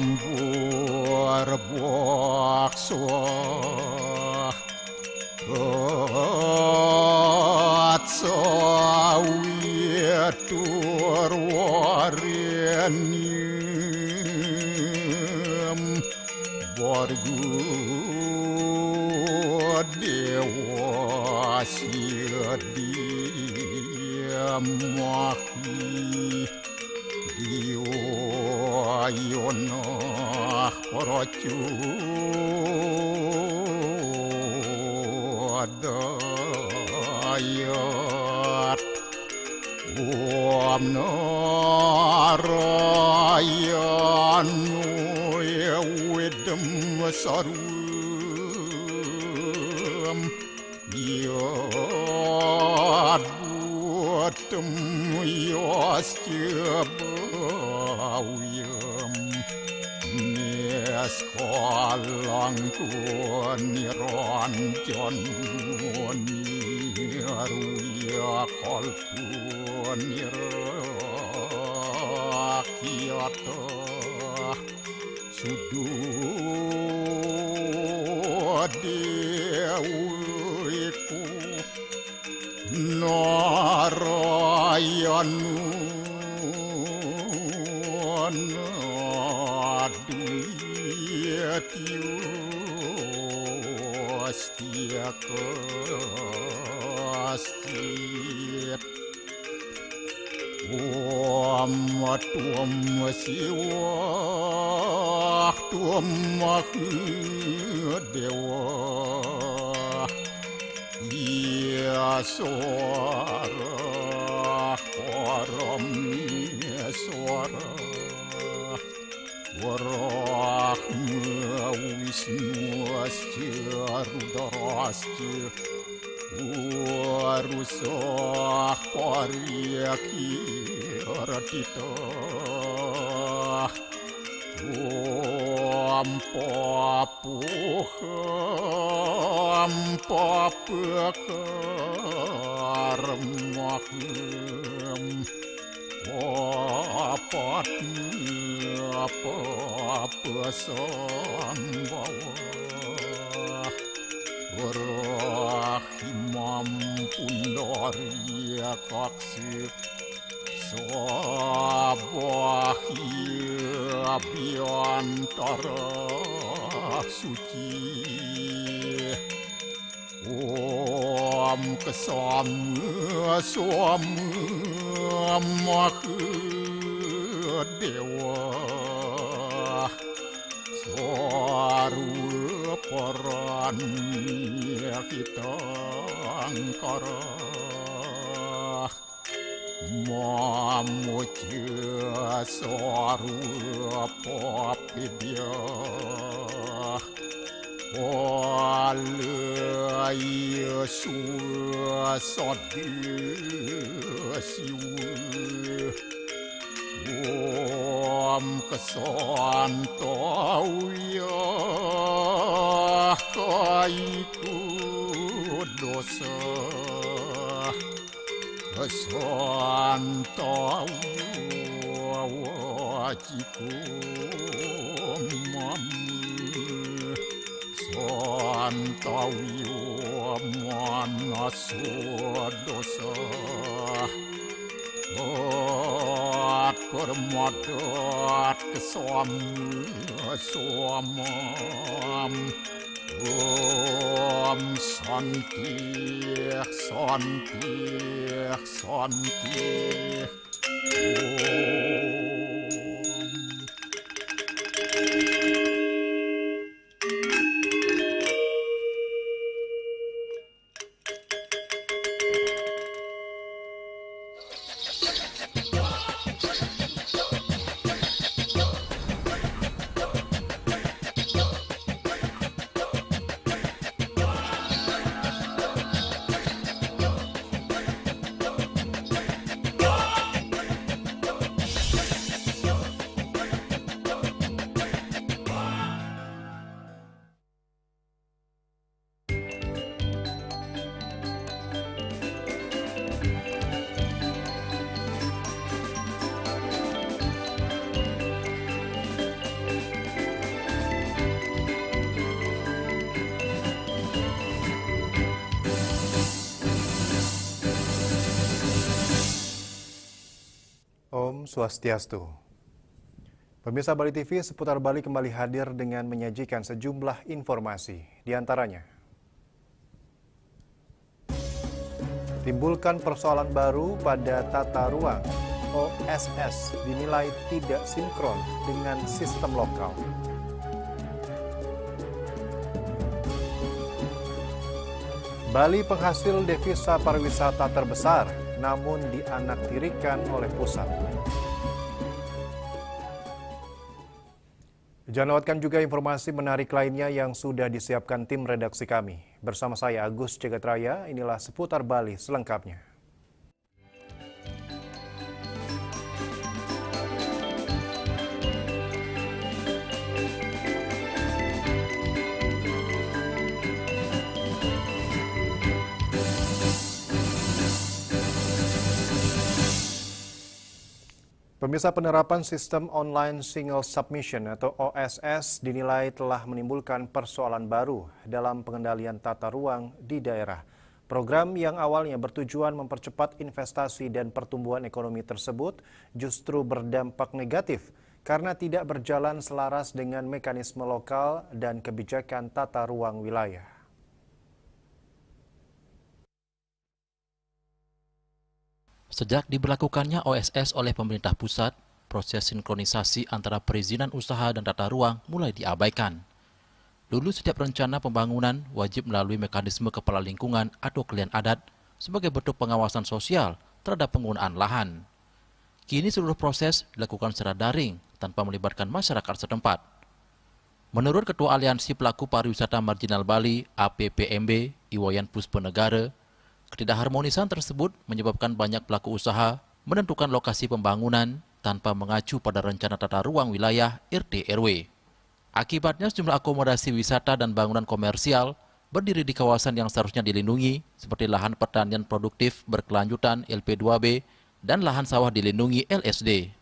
Ambur-bokso Atsawitur warenyem Borgu dewa sidiamahi Diwa Orocu Dayat Om Narayanu Wedem Sarum Yad Buatem Yasjabawiyam Sekolangku niranjan niruya kalku nirakyata sududewiku Narayanu Astia kastit Tuam siwa Tuam dewa Ia suara Param suara Warahma Wisnu Asya Rudrasya Warusah Paryaki Ratita Ampapukaram apa sambawa Rahimam pundaria kaksi Sabahia biantara suci Om kesama dewa Saru peran kita angkara Mamuja saru papidya Walaya suasadi siwa Om kesantauya kaiku dosa Kesantauya wajiku mamu Santauya manasu dosa Permadat kesamam Om Santi Om Swastiastu. Pemirsa Bali TV, Seputar Bali kembali hadir dengan menyajikan sejumlah informasi. Di antaranya, timbulkan persoalan baru pada tata ruang. OSS dinilai tidak sinkron dengan sistem lokal. Bali penghasil devisa pariwisata terbesar, namun dianaktirikan oleh pusat. Jangan lewatkan juga informasi menarik lainnya yang sudah disiapkan tim redaksi kami. Bersama saya Agus Cegatraya, inilah Seputar Bali selengkapnya. Pemirsa, penerapan sistem online single submission atau OSS dinilai telah menimbulkan persoalan baru dalam pengendalian tata ruang di daerah. Program yang awalnya bertujuan mempercepat investasi dan pertumbuhan ekonomi tersebut justru berdampak negatif karena tidak berjalan selaras dengan mekanisme lokal dan kebijakan tata ruang wilayah. Sejak diberlakukannya OSS oleh pemerintah pusat, proses sinkronisasi antara perizinan usaha dan tata ruang mulai diabaikan. Dulu setiap rencana pembangunan wajib melalui mekanisme kepala lingkungan atau klien adat sebagai bentuk pengawasan sosial terhadap penggunaan lahan. Kini seluruh proses dilakukan secara daring tanpa melibatkan masyarakat setempat. Menurut Ketua Aliansi Pelaku Pariwisata Marginal Bali (APPMB), Iwayan Puspenegara, ketidakharmonisan tersebut menyebabkan banyak pelaku usaha menentukan lokasi pembangunan tanpa mengacu pada rencana tata ruang wilayah RT/RW. Akibatnya sejumlah akomodasi wisata dan bangunan komersial berdiri di kawasan yang seharusnya dilindungi seperti lahan pertanian produktif berkelanjutan LP2B dan lahan sawah dilindungi LSD.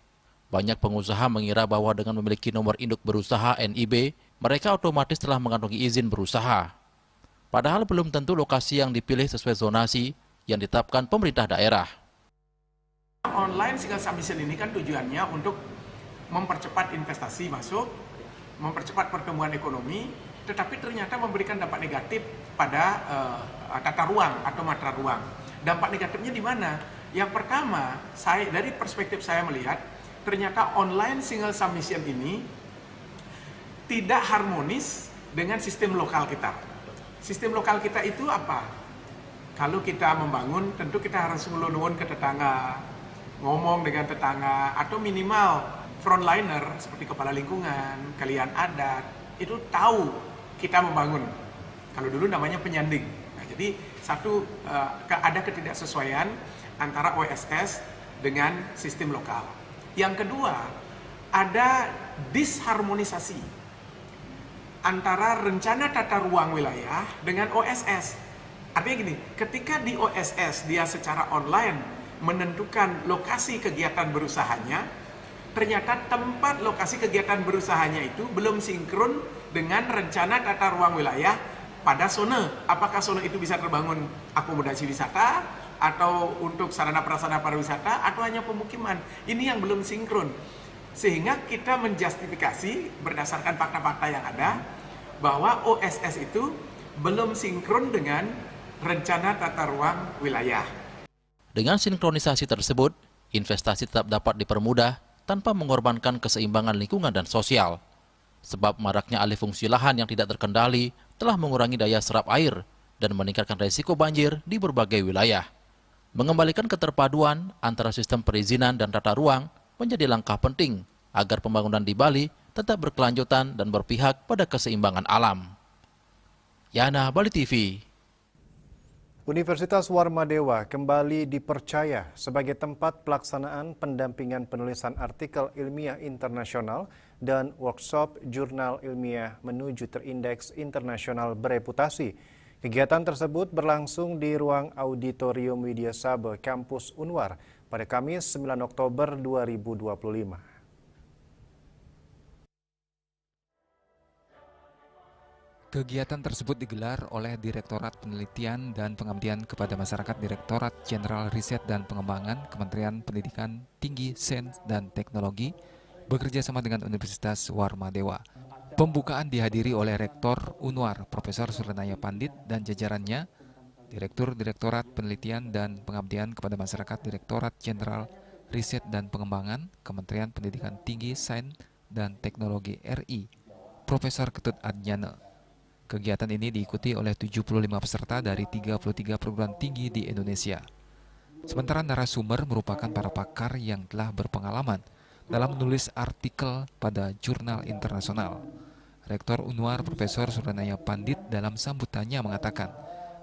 Banyak pengusaha mengira bahwa dengan memiliki nomor induk berusaha NIB, mereka otomatis telah mengantongi izin berusaha. Padahal belum tentu lokasi yang dipilih sesuai zonasi yang ditetapkan pemerintah daerah. Online single submission ini kan tujuannya untuk mempercepat investasi masuk, mempercepat pertumbuhan ekonomi, tetapi ternyata memberikan dampak negatif pada tata ruang atau matra ruang. Dampak negatifnya di mana? Yang pertama, dari perspektif saya melihat, ternyata online single submission ini tidak harmonis dengan sistem lokal kita. Sistem lokal kita itu apa? Kalau kita membangun, tentu kita harus nuwun ke tetangga, ngomong dengan tetangga, atau minimal frontliner seperti kepala lingkungan, klien adat, itu tahu kita membangun. Kalau dulu namanya penyanding. Nah, jadi ada ketidaksesuaian antara OSS dengan sistem lokal. Yang kedua, ada disharmonisasi antara rencana tata ruang wilayah dengan OSS. Artinya gini, ketika di OSS dia secara online menentukan lokasi kegiatan berusahanya, ternyata tempat lokasi kegiatan berusahanya itu belum sinkron dengan rencana tata ruang wilayah pada zona. Apakah zona itu bisa terbangun akomodasi wisata, atau untuk sarana prasarana pariwisata, atau hanya pemukiman. Ini yang belum sinkron. Sehingga kita menjustifikasi berdasarkan fakta-fakta yang ada bahwa OSS itu belum sinkron dengan rencana tata ruang wilayah. Dengan sinkronisasi tersebut, investasi tetap dapat dipermudah tanpa mengorbankan keseimbangan lingkungan dan sosial. Sebab maraknya alih fungsi lahan yang tidak terkendali telah mengurangi daya serap air dan meningkatkan resiko banjir di berbagai wilayah. Mengembalikan keterpaduan antara sistem perizinan dan tata ruang menjadi langkah penting agar pembangunan di Bali tetap berkelanjutan dan berpihak pada keseimbangan alam. Yana, Bali TV. Universitas Warmadewa kembali dipercaya sebagai tempat pelaksanaan pendampingan penulisan artikel ilmiah internasional dan workshop jurnal ilmiah menuju terindeks internasional bereputasi. Kegiatan tersebut berlangsung di ruang auditorium Widya Sabe, Kampus Unwar pada Kamis 9 Oktober 2025. Kegiatan tersebut digelar oleh Direktorat Penelitian dan Pengabdian kepada Masyarakat Direktorat Jenderal Riset dan Pengembangan Kementerian Pendidikan Tinggi, Sains dan Teknologi bekerja sama dengan Universitas Warmadewa. Pembukaan dihadiri oleh Rektor Unwar, Profesor Suranaya Pandit dan jajarannya, Direktur Direktorat Penelitian dan Pengabdian kepada Masyarakat Direktorat Jenderal Riset dan Pengembangan Kementerian Pendidikan Tinggi, Sains dan Teknologi RI, Profesor Ketut Adnyana. Kegiatan ini diikuti oleh 75 peserta dari 33 perguruan tinggi di Indonesia. Sementara narasumber merupakan para pakar yang telah berpengalaman dalam menulis artikel pada jurnal internasional. Rektor Unwar Profesor Suranaya Pandit dalam sambutannya mengatakan,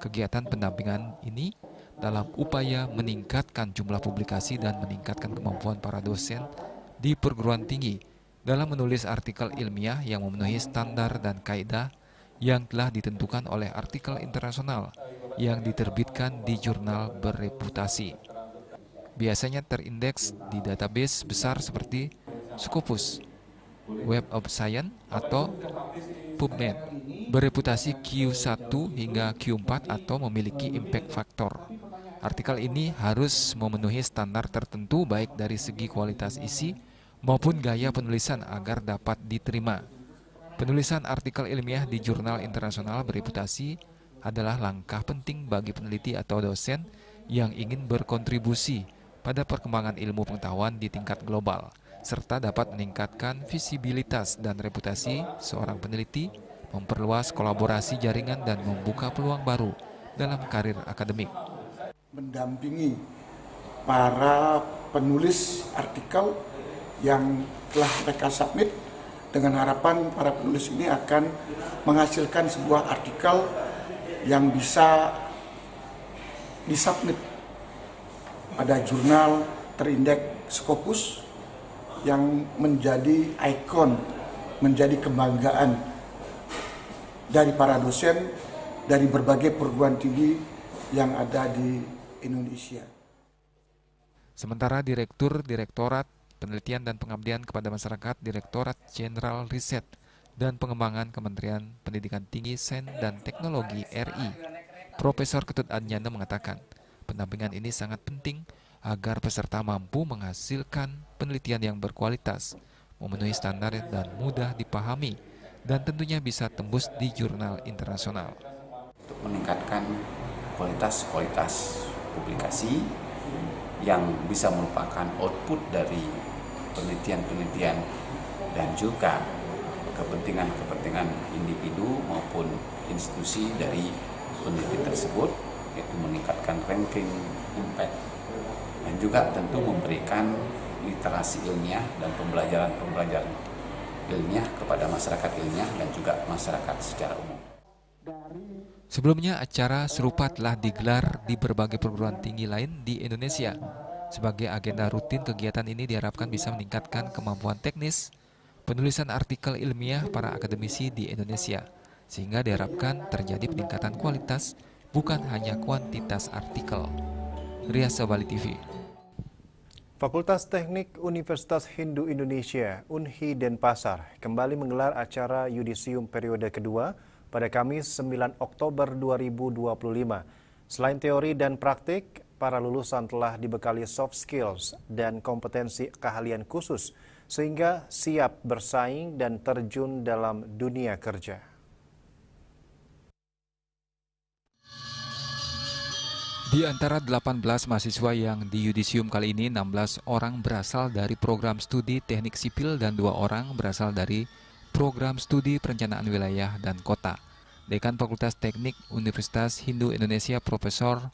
kegiatan pendampingan ini dalam upaya meningkatkan jumlah publikasi dan meningkatkan kemampuan para dosen di perguruan tinggi dalam menulis artikel ilmiah yang memenuhi standar dan kaidah yang telah ditentukan oleh artikel internasional yang diterbitkan di jurnal berreputasi. Biasanya terindeks di database besar seperti Scopus, Web of Science, atau PubMed, bereputasi Q1 hingga Q4 atau memiliki impact factor. Artikel ini harus memenuhi standar tertentu baik dari segi kualitas isi maupun gaya penulisan agar dapat diterima. Penulisan artikel ilmiah di jurnal internasional bereputasi adalah langkah penting bagi peneliti atau dosen yang ingin berkontribusi pada perkembangan ilmu pengetahuan di tingkat global, serta dapat meningkatkan visibilitas dan reputasi seorang peneliti, memperluas kolaborasi jaringan dan membuka peluang baru dalam karir akademik. Mendampingi para penulis artikel yang telah mereka submit dengan harapan para penulis ini akan menghasilkan sebuah artikel yang bisa disubmit pada jurnal terindeks Scopus yang menjadi ikon, menjadi kebanggaan dari para dosen dari berbagai perguruan tinggi yang ada di Indonesia. Sementara Direktur Direktorat Penelitian dan Pengabdian kepada Masyarakat Direktorat Jenderal Riset dan Pengembangan Kementerian Pendidikan Tinggi, Sains dan Teknologi RI, Profesor Ketut Adnyana mengatakan, pendampingan ini sangat penting agar peserta mampu menghasilkan penelitian yang berkualitas, memenuhi standar dan mudah dipahami, dan tentunya bisa tembus di jurnal internasional. Untuk meningkatkan kualitas publikasi yang bisa merupakan output dari penelitian-penelitian dan juga kepentingan individu maupun institusi dari peneliti tersebut, yaitu meningkatkan ranking impact dan juga tentu memberikan literasi ilmiah dan pembelajaran ilmiah kepada masyarakat ilmiah dan juga masyarakat secara umum. Sebelumnya, acara serupa telah digelar di berbagai perguruan tinggi lain di Indonesia. Sebagai agenda rutin, kegiatan ini diharapkan bisa meningkatkan kemampuan teknis penulisan artikel ilmiah para akademisi di Indonesia, sehingga diharapkan terjadi peningkatan kualitas, bukan hanya kuantitas artikel. Rias Sabali TV. Fakultas Teknik Universitas Hindu Indonesia, UNHI Denpasar, kembali menggelar acara yudisium periode kedua pada Kamis 9 Oktober 2025. Selain teori dan praktik, para lulusan telah dibekali soft skills dan kompetensi keahlian khusus sehingga siap bersaing dan terjun dalam dunia kerja. Di antara 18 mahasiswa yang di yudisium kali ini, 16 orang berasal dari program studi teknik sipil dan 2 orang berasal dari program studi perencanaan wilayah dan kota. Dekan Fakultas Teknik Universitas Hindu Indonesia Profesor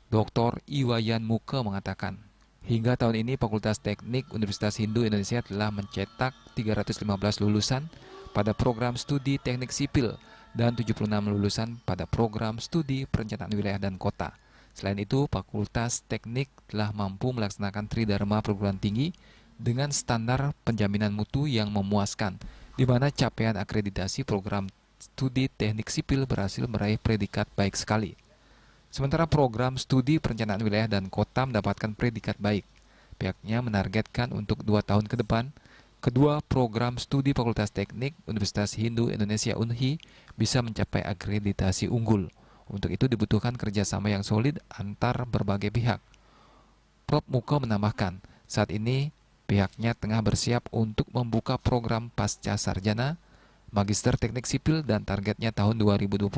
Dr. Iwayan Muke mengatakan, hingga tahun ini Fakultas Teknik Universitas Hindu Indonesia telah mencetak 315 lulusan pada program studi teknik sipil dan 76 lulusan pada program studi perencanaan wilayah dan kota. Selain itu, Fakultas Teknik telah mampu melaksanakan tridharma perguruan tinggi dengan standar penjaminan mutu yang memuaskan, di mana capaian akreditasi program studi teknik sipil berhasil meraih predikat baik sekali. Sementara program studi perencanaan wilayah dan kota mendapatkan predikat baik. Pihaknya menargetkan untuk 2 tahun ke depan, Kedua, program studi Fakultas Teknik Universitas Hindu Indonesia UNHI bisa mencapai akreditasi unggul. Untuk itu dibutuhkan kerjasama yang solid antar berbagai pihak. Prof. Muko menambahkan, saat ini pihaknya tengah bersiap untuk membuka program pasca sarjana, magister teknik sipil dan targetnya tahun 2026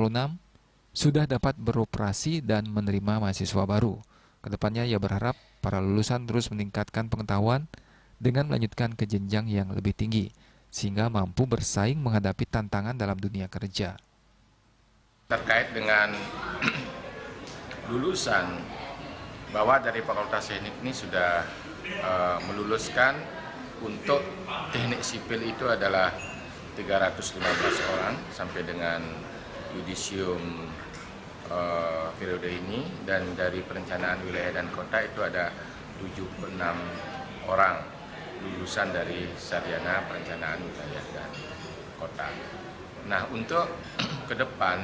sudah dapat beroperasi dan menerima mahasiswa baru. Kedepannya ia berharap para lulusan terus meningkatkan pengetahuan dengan melanjutkan ke jenjang yang lebih tinggi, sehingga mampu bersaing menghadapi tantangan dalam dunia kerja. Terkait dengan lulusan, bahwa dari Fakultas Teknik ini sudah meluluskan untuk teknik sipil itu adalah 315 orang sampai dengan yudisium periode ini, dan dari perencanaan wilayah dan kota itu ada 76 orang lulusan dari sarjana perencanaan wilayah dan kota. Nah, untuk ke depan,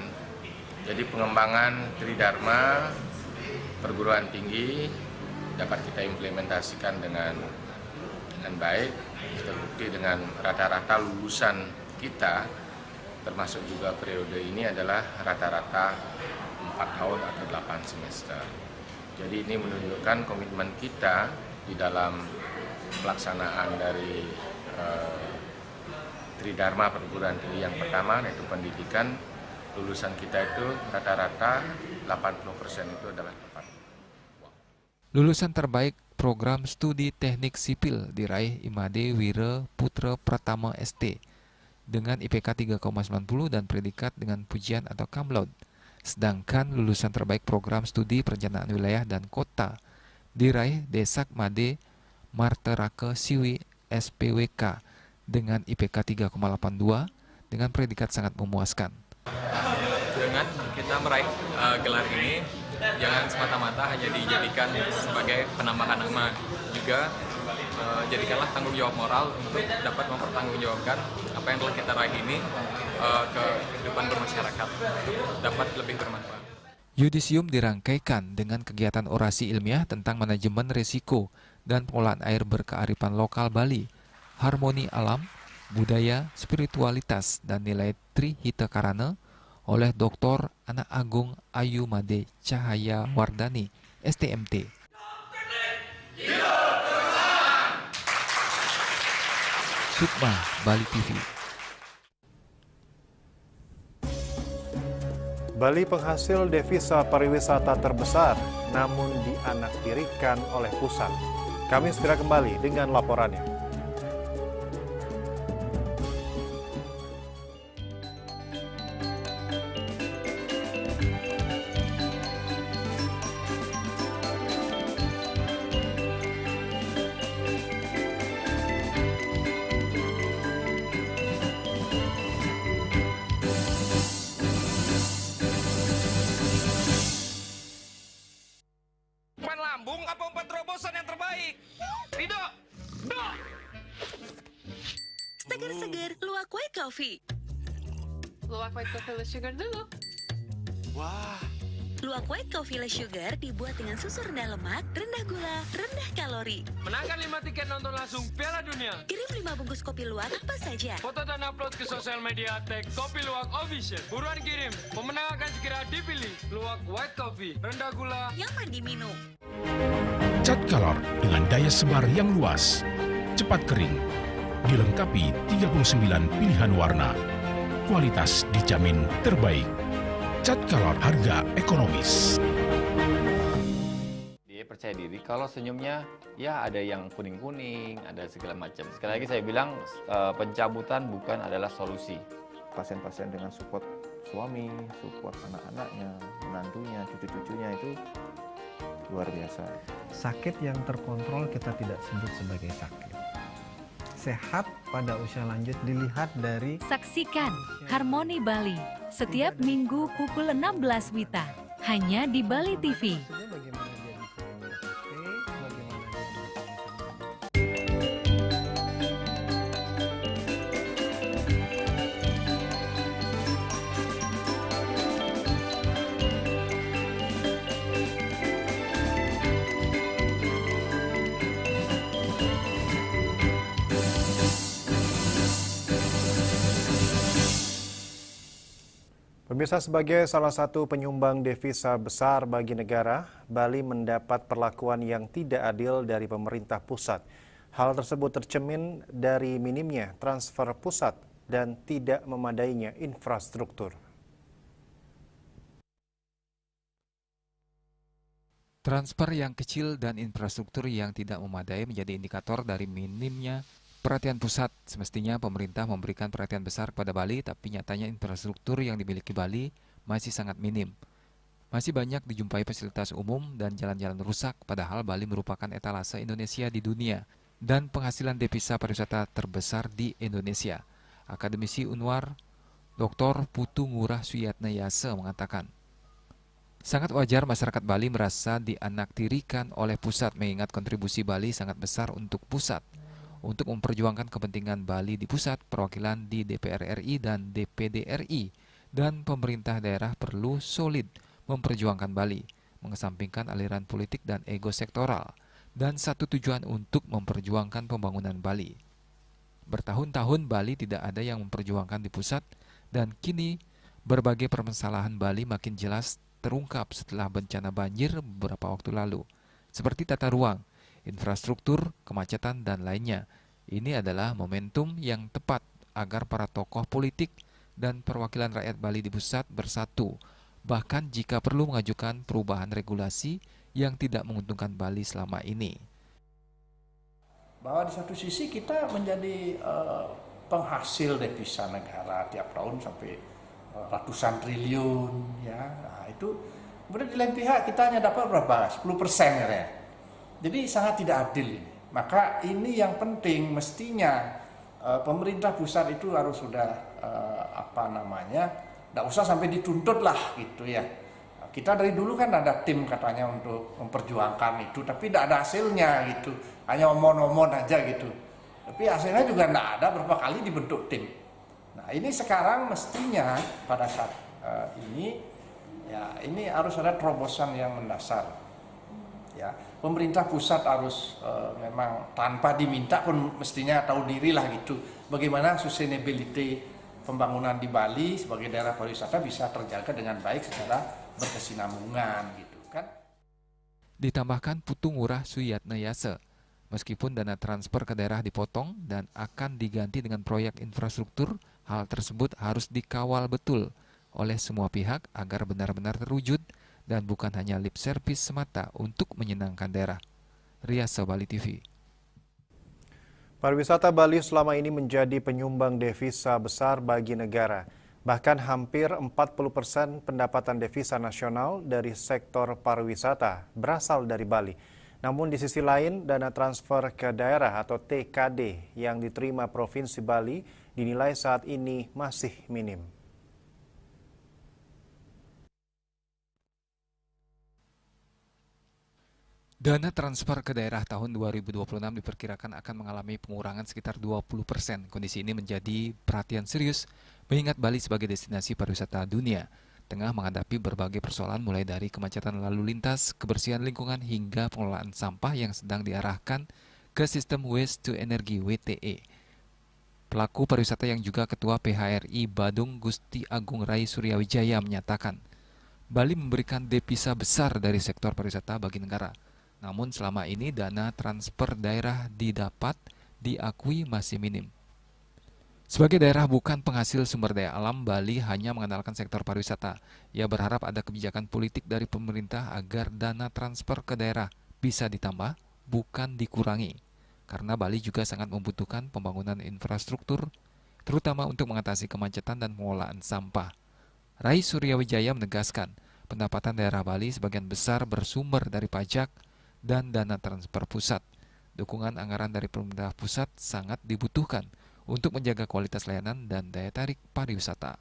jadi pengembangan Tridharma perguruan tinggi dapat kita implementasikan dengan baik, terbukti dengan rata-rata lulusan kita, termasuk juga periode ini adalah rata-rata 4 tahun atau 8 semester. Jadi ini menunjukkan komitmen kita di dalam pelaksanaan dari Tridharma perguruan tinggi yang pertama, yaitu pendidikan. Lulusan kita itu rata-rata 80% itu adalah tepat. Lulusan terbaik program studi teknik sipil diraih Imade Wira Putra Pratama ST dengan IPK 3,90 dan predikat dengan pujian atau cum laude. Sedangkan lulusan terbaik program studi perencanaan wilayah dan kota diraih Desak Made Marterake Siwi SPWK dengan IPK 3,82 dengan predikat sangat memuaskan. Dengan kita meraih gelar ini, jangan semata-mata hanya dijadikan sebagai penambahan nama, juga jadikanlah tanggung jawab moral untuk dapat mempertanggungjawabkan apa yang telah kita raih ini ke kehidupan bermasyarakat, dapat lebih bermanfaat. Yudisium dirangkaikan dengan kegiatan orasi ilmiah tentang manajemen risiko dan pengolahan air berkearifan lokal Bali, harmoni alam, budaya, spiritualitas, dan nilai Trihita Karana oleh Dr. Anak Agung Ayu Made Cahaya Wardani, STMT. Sukma, Bali TV. Bali penghasil devisa pariwisata terbesar, namun dianaktirikan oleh pusat. Kami segera kembali dengan laporannya. Lambung apa 4 terobosan yang terbaik? Rido! Segar-segar, luwak white coffee. Luwak white coffee less sugar dulu. Wah. Luwak white coffee less sugar dibuat dengan susu rendah lemak, rendah gula, rendah kalori. Menangkan 5 tiket nonton langsung Piala Dunia. Kirim 5 bungkus kopi luwak apa saja. Foto dan upload ke sosial media tag Kopi Luwak Official. Buruan kirim, pemenang akan segera dipilih. Luwak white coffee, rendah gula, nyaman diminum. Cat color dengan daya sebar yang luas, cepat kering, dilengkapi 39 pilihan warna. Kualitas dijamin terbaik. Cat color harga ekonomis. Dia percaya diri kalau senyumnya ya ada yang kuning-kuning, ada segala macam. Sekali lagi saya bilang pencabutan bukan adalah solusi. Pasien-pasien dengan support suami, support anak-anaknya, menantunya, cucu-cucunya itu luar biasa. Sakit yang terkontrol kita tidak sebut sebagai sakit. Sehat pada usia lanjut dilihat dari... Saksikan Harmoni Bali setiap minggu pukul 16 WITA hanya di Bali TV. Pemirsa, sebagai salah satu penyumbang devisa besar bagi negara, Bali mendapat perlakuan yang tidak adil dari pemerintah pusat. Hal tersebut tercermin dari minimnya transfer pusat dan tidak memadainya infrastruktur. Transfer yang kecil dan infrastruktur yang tidak memadai menjadi indikator dari minimnya perhatian pusat. Semestinya pemerintah memberikan perhatian besar kepada Bali, tapi nyatanya infrastruktur yang dimiliki Bali masih sangat minim. Masih banyak dijumpai fasilitas umum dan jalan-jalan rusak, padahal Bali merupakan etalase Indonesia di dunia dan penghasilan devisa pariwisata terbesar di Indonesia. Akademisi Unwar, Dr. Putu Ngurah Suyatnayase mengatakan, sangat wajar masyarakat Bali merasa dianaktirikan oleh pusat mengingat kontribusi Bali sangat besar untuk pusat. Untuk memperjuangkan kepentingan Bali di pusat, perwakilan di DPR RI dan DPD RI dan pemerintah daerah perlu solid memperjuangkan Bali, mengesampingkan aliran politik dan ego sektoral, dan satu tujuan untuk memperjuangkan pembangunan Bali. Bertahun-tahun Bali tidak ada yang memperjuangkan di pusat, dan kini berbagai permasalahan Bali makin jelas terungkap setelah bencana banjir beberapa waktu lalu, seperti tata ruang, infrastruktur, kemacetan, dan lainnya. Ini adalah momentum yang tepat agar para tokoh politik dan perwakilan rakyat Bali di pusat bersatu, bahkan jika perlu mengajukan perubahan regulasi yang tidak menguntungkan Bali selama ini. Bahwa di satu sisi kita menjadi penghasil devisa negara tiap tahun sampai ratusan triliun, ya. Nah, itu kemudian di lain pihak kita hanya dapat berapa? 10% ya. Jadi sangat tidak adil ini. Maka ini yang penting, mestinya pemerintah pusat itu harus sudah tidak usah sampai dituntut lah gitu ya. Kita dari dulu kan ada tim katanya untuk memperjuangkan itu, tapi tidak ada hasilnya gitu. Hanya omong-omong aja gitu. Tapi hasilnya juga tidak ada, berapa kali dibentuk tim. Nah ini sekarang mestinya pada saat ini, ya ini harus ada terobosan yang mendasar. Ya, pemerintah pusat harus memang tanpa diminta pun mestinya tahu diri lah gitu. Bagaimana sustainability pembangunan di Bali sebagai daerah pariwisata bisa terjaga dengan baik secara berkesinambungan gitu kan. Ditambahkan Putu Ngurah Suyatnayase, meskipun dana transfer ke daerah dipotong dan akan diganti dengan proyek infrastruktur, hal tersebut harus dikawal betul oleh semua pihak agar benar-benar terwujud dan bukan hanya lip service semata untuk menyenangkan daerah. Riasa Bali TV. Pariwisata Bali selama ini menjadi penyumbang devisa besar bagi negara. Bahkan hampir 40% pendapatan devisa nasional dari sektor pariwisata berasal dari Bali. Namun di sisi lain, dana transfer ke daerah atau TKD yang diterima Provinsi Bali dinilai saat ini masih minim. Dana transfer ke daerah tahun 2026 diperkirakan akan mengalami pengurangan sekitar 20%. Kondisi ini menjadi perhatian serius mengingat Bali sebagai destinasi pariwisata dunia tengah menghadapi berbagai persoalan mulai dari kemacetan lalu lintas, kebersihan lingkungan hingga pengelolaan sampah yang sedang diarahkan ke sistem Waste to Energy WTE. Pelaku pariwisata yang juga Ketua PHRI Badung Gusti Agung Rai Suryawijaya menyatakan, Bali memberikan devisa besar dari sektor pariwisata bagi negara. Namun selama ini dana transfer daerah diakui masih minim. Sebagai daerah bukan penghasil sumber daya alam, Bali hanya mengandalkan sektor pariwisata. Ia berharap ada kebijakan politik dari pemerintah agar dana transfer ke daerah bisa ditambah, bukan dikurangi. Karena Bali juga sangat membutuhkan pembangunan infrastruktur, terutama untuk mengatasi kemacetan dan pengelolaan sampah. Rai Suryawijaya menegaskan, pendapatan daerah Bali sebagian besar bersumber dari pajak dan dana transfer pusat. Dukungan anggaran dari pemerintah pusat sangat dibutuhkan untuk menjaga kualitas layanan dan daya tarik pariwisata.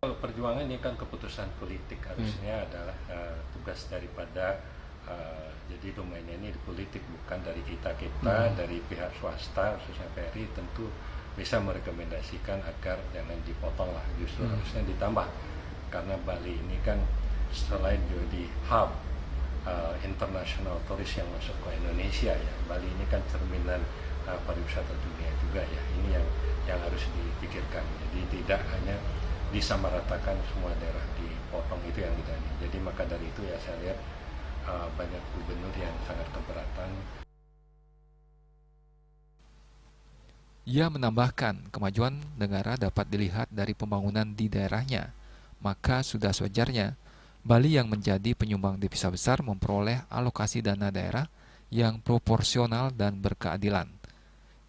Kalau perjuangan ini kan keputusan politik, harusnya adalah tugas daripada jadi domainnya ini di politik, bukan dari kita dari pihak swasta khususnya PRI tentu bisa merekomendasikan agar jangan dipotong lah, justru harusnya ditambah karena Bali ini kan selain jadi hub internasional turis yang masuk ke Indonesia ya, Bali ini kan cerminan pariwisata dunia juga ya, ini yang harus dipikirkan. Jadi tidak hanya disamaratakan semua daerah dipotong, itu yang tidak. Jadi maka dari itu ya saya lihat banyak gubernur yang sangat keberatan. Ia menambahkan, kemajuan negara dapat dilihat dari pembangunan di daerahnya, maka sudah sewajarnya Bali yang menjadi penyumbang devisa besar memperoleh alokasi dana daerah yang proporsional dan berkeadilan.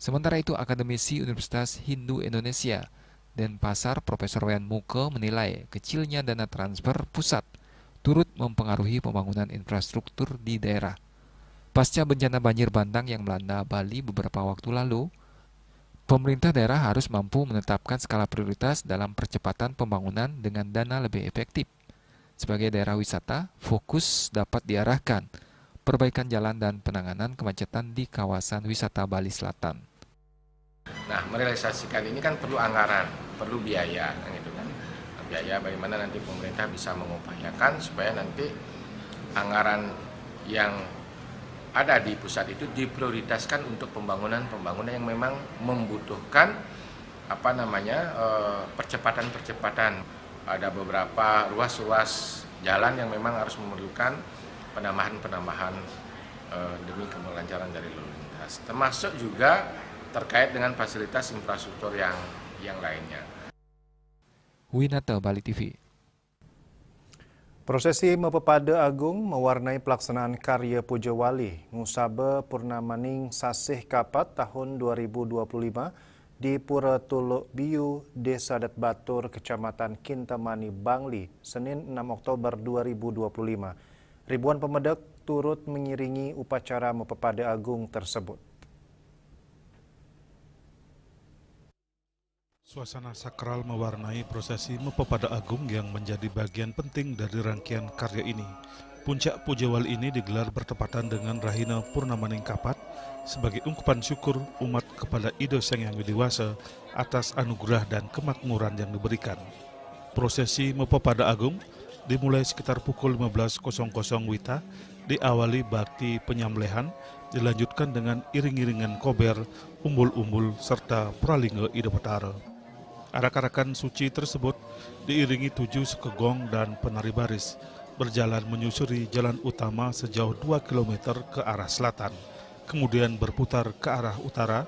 Sementara itu, akademisi Universitas Hindu Indonesia Denpasar Profesor Wayan Muke menilai kecilnya dana transfer pusat turut mempengaruhi pembangunan infrastruktur di daerah. Pasca bencana banjir bandang yang melanda Bali beberapa waktu lalu, pemerintah daerah harus mampu menetapkan skala prioritas dalam percepatan pembangunan dengan dana lebih efektif. Sebagai daerah wisata, fokus dapat diarahkan perbaikan jalan dan penanganan kemacetan di kawasan wisata Bali Selatan. Nah, merealisasikan ini kan perlu anggaran, perlu biaya, gitu kan. Biaya bagaimana nanti pemerintah bisa mengupayakan supaya nanti anggaran yang ada di pusat itu diprioritaskan untuk pembangunan yang memang membutuhkan percepatan. Ada beberapa ruas-ruas jalan yang memang harus memerlukan penambahan demi kelancaran dari lalu lintas. Termasuk juga terkait dengan fasilitas infrastruktur yang lainnya. Winata, Bali TV. Prosesi Mepepada Agung mewarnai pelaksanaan karya Puja Wali Ngusabe Purnamaning Sasih Kapat tahun 2025 di Pura Tuluk Biu, Desa Dat Batur, Kecamatan Kintamani, Bangli, Senin 6 Oktober 2025. Ribuan pemedak turut mengiringi upacara Mepepada Agung tersebut. Suasana sakral mewarnai prosesi Mepepada Agung yang menjadi bagian penting dari rangkaian karya ini. Puncak Puja Wali ini digelar bertepatan dengan Rahina Purnamaning Kapat sebagai ungkapan syukur umat kepada Ido Sang Yang Widiwasa atas anugerah dan kemakmuran yang diberikan. Prosesi Mepepada Agung dimulai sekitar pukul 15.00 WITA, diawali bakti penyembelihan, dilanjutkan dengan iring-iringan kober, umbul-umbul, serta pralingga Ida Betara. Arak-arakan suci tersebut diiringi 7 sekegong dan penari baris, berjalan menyusuri jalan utama sejauh 2 km ke arah selatan, kemudian berputar ke arah utara,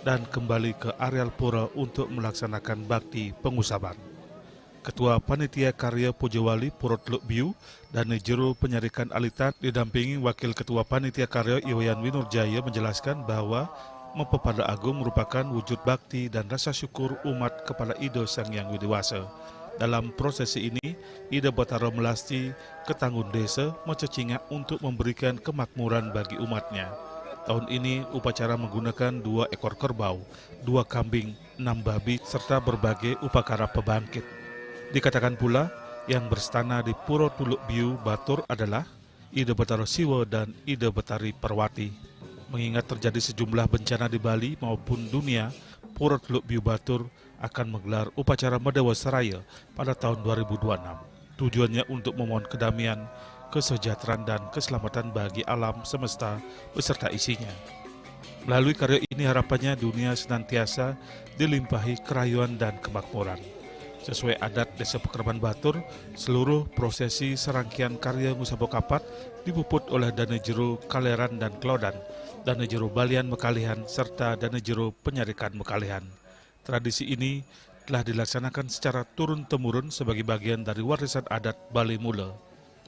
dan kembali ke areal pura untuk melaksanakan bakti pengusaban. Ketua Panitia Karya Puja Wali Pura Tuluk Biu dan Juru Penyarikan Alitan didampingi Wakil Ketua Panitia Karya Iwayan Winurjaya menjelaskan bahwa Mepepada Agung merupakan wujud bakti dan rasa syukur umat kepada Ido Sang Yang Widiwasa. Dalam prosesi ini, Ida Betara Melasti ke Tanggun Desa Mececingak untuk memberikan kemakmuran bagi umatnya. Tahun ini upacara menggunakan 2 ekor kerbau, 2 kambing, 6 babi, serta berbagai upacara pebangkit. Dikatakan pula, yang berstana di Pura Tuluk Biu Batur adalah Ida Betara Siwa dan Ida Betari Perwati. Mengingat terjadi sejumlah bencana di Bali maupun dunia, Pura Tuluk Biu Batur akan menggelar upacara Medawa Seraya pada tahun 2026. Tujuannya untuk memohon kedamaian, kesejahteraan dan keselamatan bagi alam semesta beserta isinya. Melalui karya ini harapannya dunia senantiasa dilimpahi kerayuan dan kemakmuran. Sesuai adat Desa Pekerban Batur, seluruh prosesi serangkaian karya Ngusabe Kapat dipuput oleh Dana Jero Kaleran dan Klodan, Dana Jero Balian Mekalihan, serta Dana Jero Penyarikan Mekalihan. Tradisi ini telah dilaksanakan secara turun-temurun sebagai bagian dari warisan adat Bali Mula.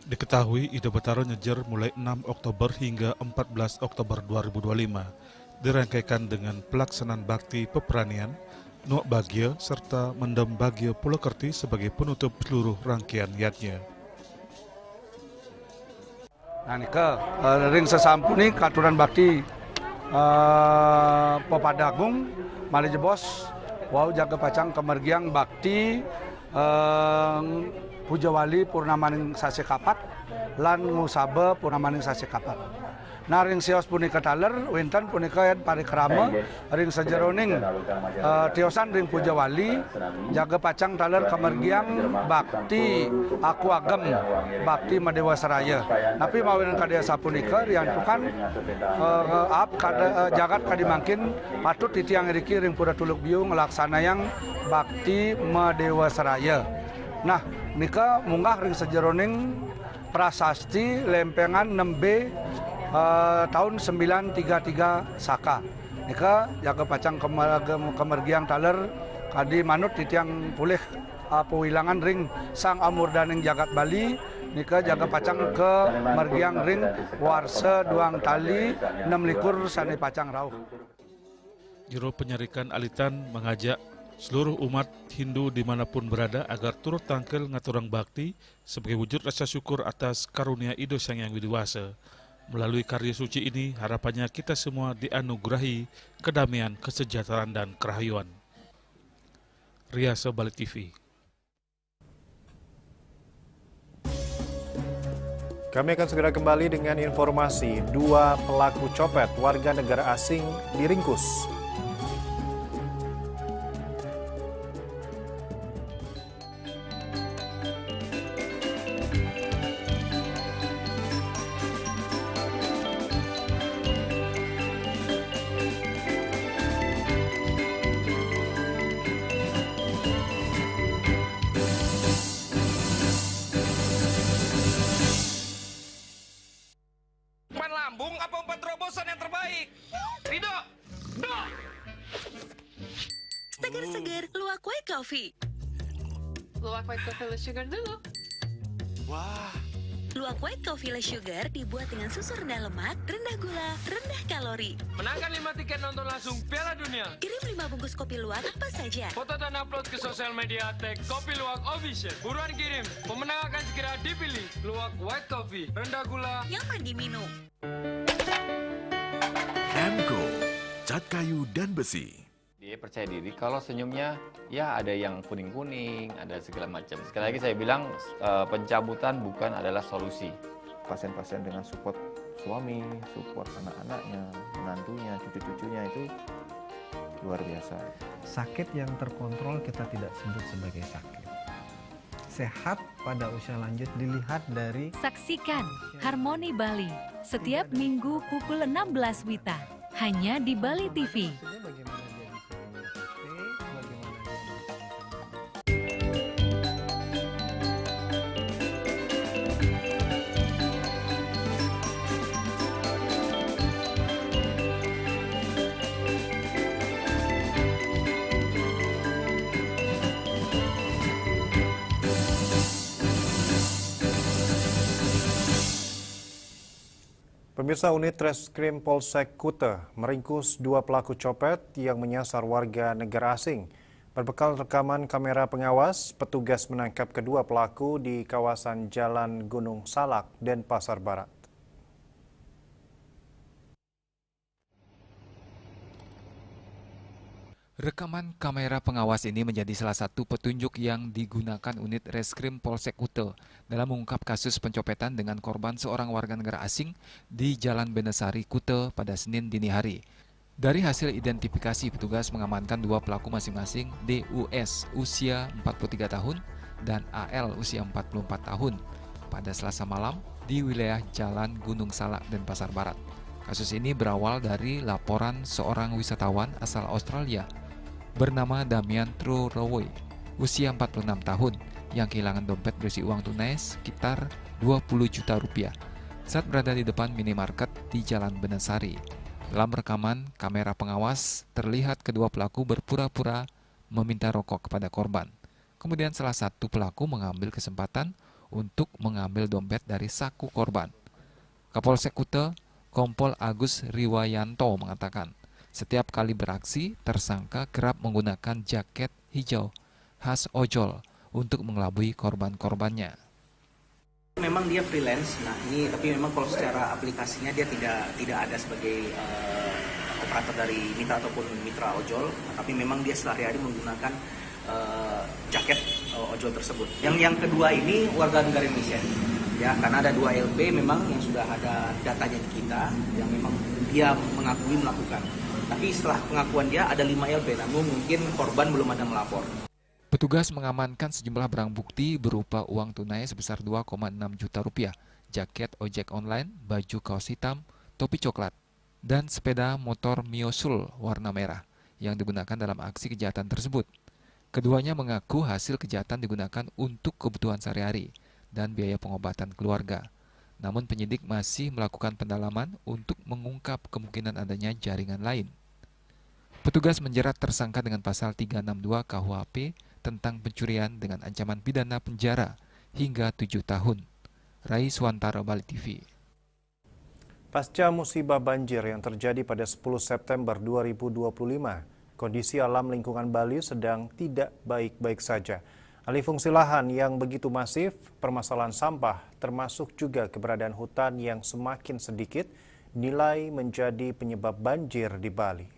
Diketahui Ida Betara nyejer mulai 6 Oktober hingga 14 Oktober 2025, dirangkaikan dengan pelaksanaan bakti peperanian, Nuak Bagya, serta Mendem Bagya Pulokerti sebagai penutup seluruh rangkaian yatnya. Nah, ring sesampuni katuran bakti Pepada Agung Mali Jebos wau jaga pacang kemergiang bakti Puja Wali Purnamaning Sasih Kapat lan Ngusabe Purnamaning Sasih Kapat. Nah ring sios punika taler, winten punika parikrama, ring sajeroning tiosan ring puja wali, jaga pacang taler kamergiang bakti aku agem, bakti Madewa Seraya. Tapi mawin kadaya sapunika riantukan jagat kadimangkin patut titiang riki ring pura tuluk biung ngelaksana yang bakti Madewa Seraya. Nah nika munggah ring sajeroning prasasti lempengan 6B tahun 933 Saka. Nika jaga pacang kemergiang taler kadi manut titiang pulih pewilangan ring sang amurdaning jagat Bali. Nika jaga pacang ke mergiang ring warse duang tali 6 likur sane pacang rauh. Juru Penyarikan Alitan mengajak seluruh umat Hindu dimanapun berada agar turut tangkel ngaturang bakti sebagai wujud rasa syukur atas karunia Ido Sang Yang Widiwasa. Melalui karya suci ini, harapannya kita semua dianugerahi kedamaian, kesejahteraan, dan kerahayuan. Riasa Bali TV. Kami akan segera kembali dengan informasi 2 pelaku copet warga negara asing diringkus. Lambung apa 4 terobosan yang terbaik? Rido! Do! Seger-seger, luwak white coffee. Luwak white coffee less sugar dulu. Wah. Luwak white coffee less sugar dibuat dengan susu rendah lemak, rendah gula, rendah kalori. Menangkan 5 tiket nonton langsung Piala Dunia. Kirim 5 bungkus kopi luwak apa saja. Foto dan upload ke sosial media tag Kopi Luwak Official. Buruan kirim, pemenang akan segera dipilih. Luwak white coffee, rendah gula, nyaman diminum. M.Co. Cat kayu dan besi. Dia percaya diri kalau senyumnya ya ada yang kuning-kuning, ada segala macam. Sekali lagi saya bilang pencabutan bukan adalah solusi. Pasien-pasien dengan support suami, support anak-anaknya, menantunya, cucu-cucunya itu luar biasa. Sakit yang terkontrol kita tidak sebut sebagai sakit. Sehat pada usia lanjut dilihat dari... Saksikan Harmoni Bali setiap Minggu pukul 16 WITA hanya di Bali TV. Pemirsa, unit Reskrim Polsek Kute meringkus 2 pelaku copet yang menyasar warga negara asing. Berbekal rekaman kamera pengawas, petugas menangkap kedua pelaku di kawasan Jalan Gunung Salak, Denpasar Barat. Rekaman kamera pengawas ini menjadi salah satu petunjuk yang digunakan unit Reskrim Polsek Kute dalam mengungkap kasus pencopetan dengan korban seorang warga negara asing di Jalan Benesari, Kute pada Senin dini hari. Dari hasil identifikasi, petugas mengamankan 2 pelaku masing-masing DUS usia 43 tahun dan AL usia 44 tahun pada Selasa malam di wilayah Jalan Gunung Salak, Denpasar Barat. Kasus ini berawal dari laporan seorang wisatawan asal Australia bernama Damian Trurowe, usia 46 tahun, yang kehilangan dompet berisi uang tunai sekitar 20 juta rupiah saat berada di depan minimarket di Jalan Benesari. Dalam rekaman kamera pengawas, terlihat kedua pelaku berpura-pura meminta rokok kepada korban. Kemudian salah satu pelaku mengambil kesempatan untuk mengambil dompet dari saku korban. Kapolsek Kute, Kompol Agus Riwayanto mengatakan, setiap kali beraksi, tersangka kerap menggunakan jaket hijau khas ojol untuk mengelabui korban-korbannya. Memang dia freelance, tapi memang kalau secara aplikasinya dia tidak ada sebagai operator dari mitra ataupun mitra ojol, tapi memang dia sehari-hari menggunakan jaket ojol tersebut. Yang kedua ini warga negara Indonesia. Ya, karena ada 2 LP memang yang sudah ada datanya di kita yang memang dia mengakui melakukan. Tapi setelah pengakuan dia ada 5 LP, namun mungkin korban belum ada melapor. Petugas mengamankan sejumlah barang bukti berupa uang tunai sebesar 2,6 juta rupiah, jaket ojek online, baju kaos hitam, topi coklat, dan sepeda motor Miosul warna merah yang digunakan dalam aksi kejahatan tersebut. Keduanya mengaku hasil kejahatan digunakan untuk kebutuhan sehari-hari dan biaya pengobatan keluarga. Namun penyidik masih melakukan pendalaman untuk mengungkap kemungkinan adanya jaringan lain. Petugas menjerat tersangka dengan pasal 362 KUHP tentang pencurian dengan ancaman pidana penjara hingga 7 tahun. Rai Swantara, Bali TV. Pasca musibah banjir yang terjadi pada 10 September 2025, kondisi alam lingkungan Bali sedang tidak baik-baik saja. Alih fungsi lahan yang begitu masif, permasalahan sampah, termasuk juga keberadaan hutan yang semakin sedikit, nilai menjadi penyebab banjir di Bali.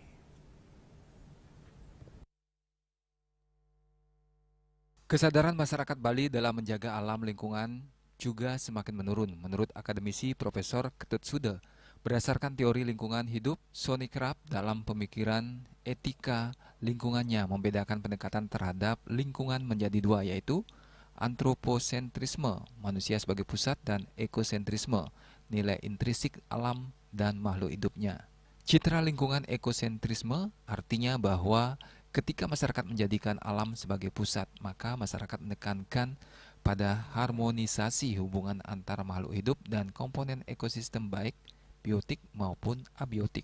Kesadaran masyarakat Bali dalam menjaga alam lingkungan juga semakin menurun, menurut akademisi Profesor Ketut Sude. Berdasarkan teori lingkungan hidup, Sony kerap dalam pemikiran etika lingkungannya membedakan pendekatan terhadap lingkungan menjadi 2, yaitu antroposentrisme, manusia sebagai pusat, dan ekosentrisme, nilai intrinsik alam dan makhluk hidupnya. Citra lingkungan ekosentrisme artinya bahwa ketika masyarakat menjadikan alam sebagai pusat, maka masyarakat menekankan pada harmonisasi hubungan antara makhluk hidup dan komponen ekosistem baik biotik maupun abiotik.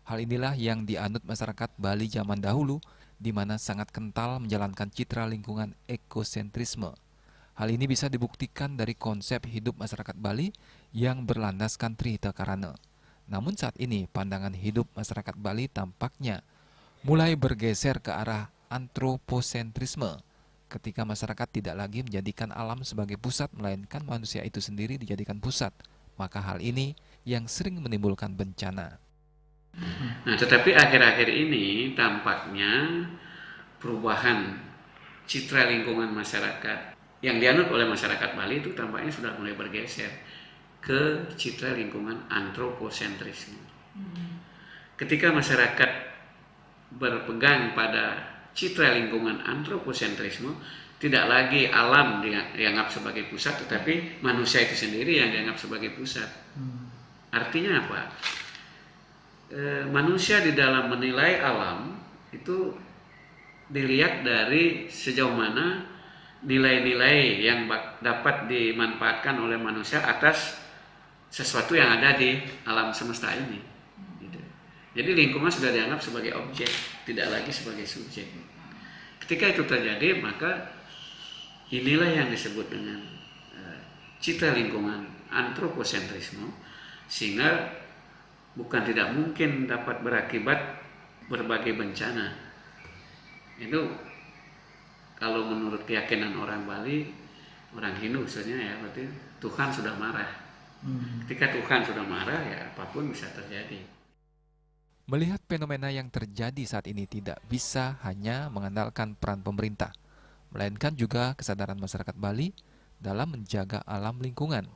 Hal inilah yang dianut masyarakat Bali zaman dahulu, di mana sangat kental menjalankan citra lingkungan ekosentrisme. Hal ini bisa dibuktikan dari konsep hidup masyarakat Bali yang berlandaskan Trihita Karana. Namun saat ini pandangan hidup masyarakat Bali tampaknya mulai bergeser ke arah antroposentrisme, ketika masyarakat tidak lagi menjadikan alam sebagai pusat, melainkan manusia itu sendiri dijadikan pusat. Maka hal ini yang sering menimbulkan bencana. Nah, tetapi akhir-akhir ini tampaknya perubahan citra lingkungan masyarakat yang dianut oleh masyarakat Bali itu tampaknya sudah mulai bergeser ke citra lingkungan antroposentrisme. Ketika masyarakat berpegang pada citra lingkungan antroposentrisme, tidak lagi alam dianggap sebagai pusat, tetapi manusia itu sendiri yang dianggap sebagai pusat. Artinya apa? Manusia di dalam menilai alam itu dilihat dari sejauh mana nilai-nilai yang dapat dimanfaatkan oleh manusia atas sesuatu yang ada di alam semesta ini. Jadi lingkungan sudah dianggap sebagai objek, tidak lagi sebagai subjek. Ketika itu terjadi, maka inilah yang disebut dengan citra lingkungan antroposentrisme, sehingga bukan tidak mungkin dapat berakibat berbagai bencana. Itu kalau menurut keyakinan orang Bali, orang Hindu khususnya ya, berarti Tuhan sudah marah. Ketika Tuhan sudah marah, ya apapun bisa terjadi. Melihat fenomena yang terjadi saat ini tidak bisa hanya mengandalkan peran pemerintah, melainkan juga kesadaran masyarakat Bali dalam menjaga alam lingkungan.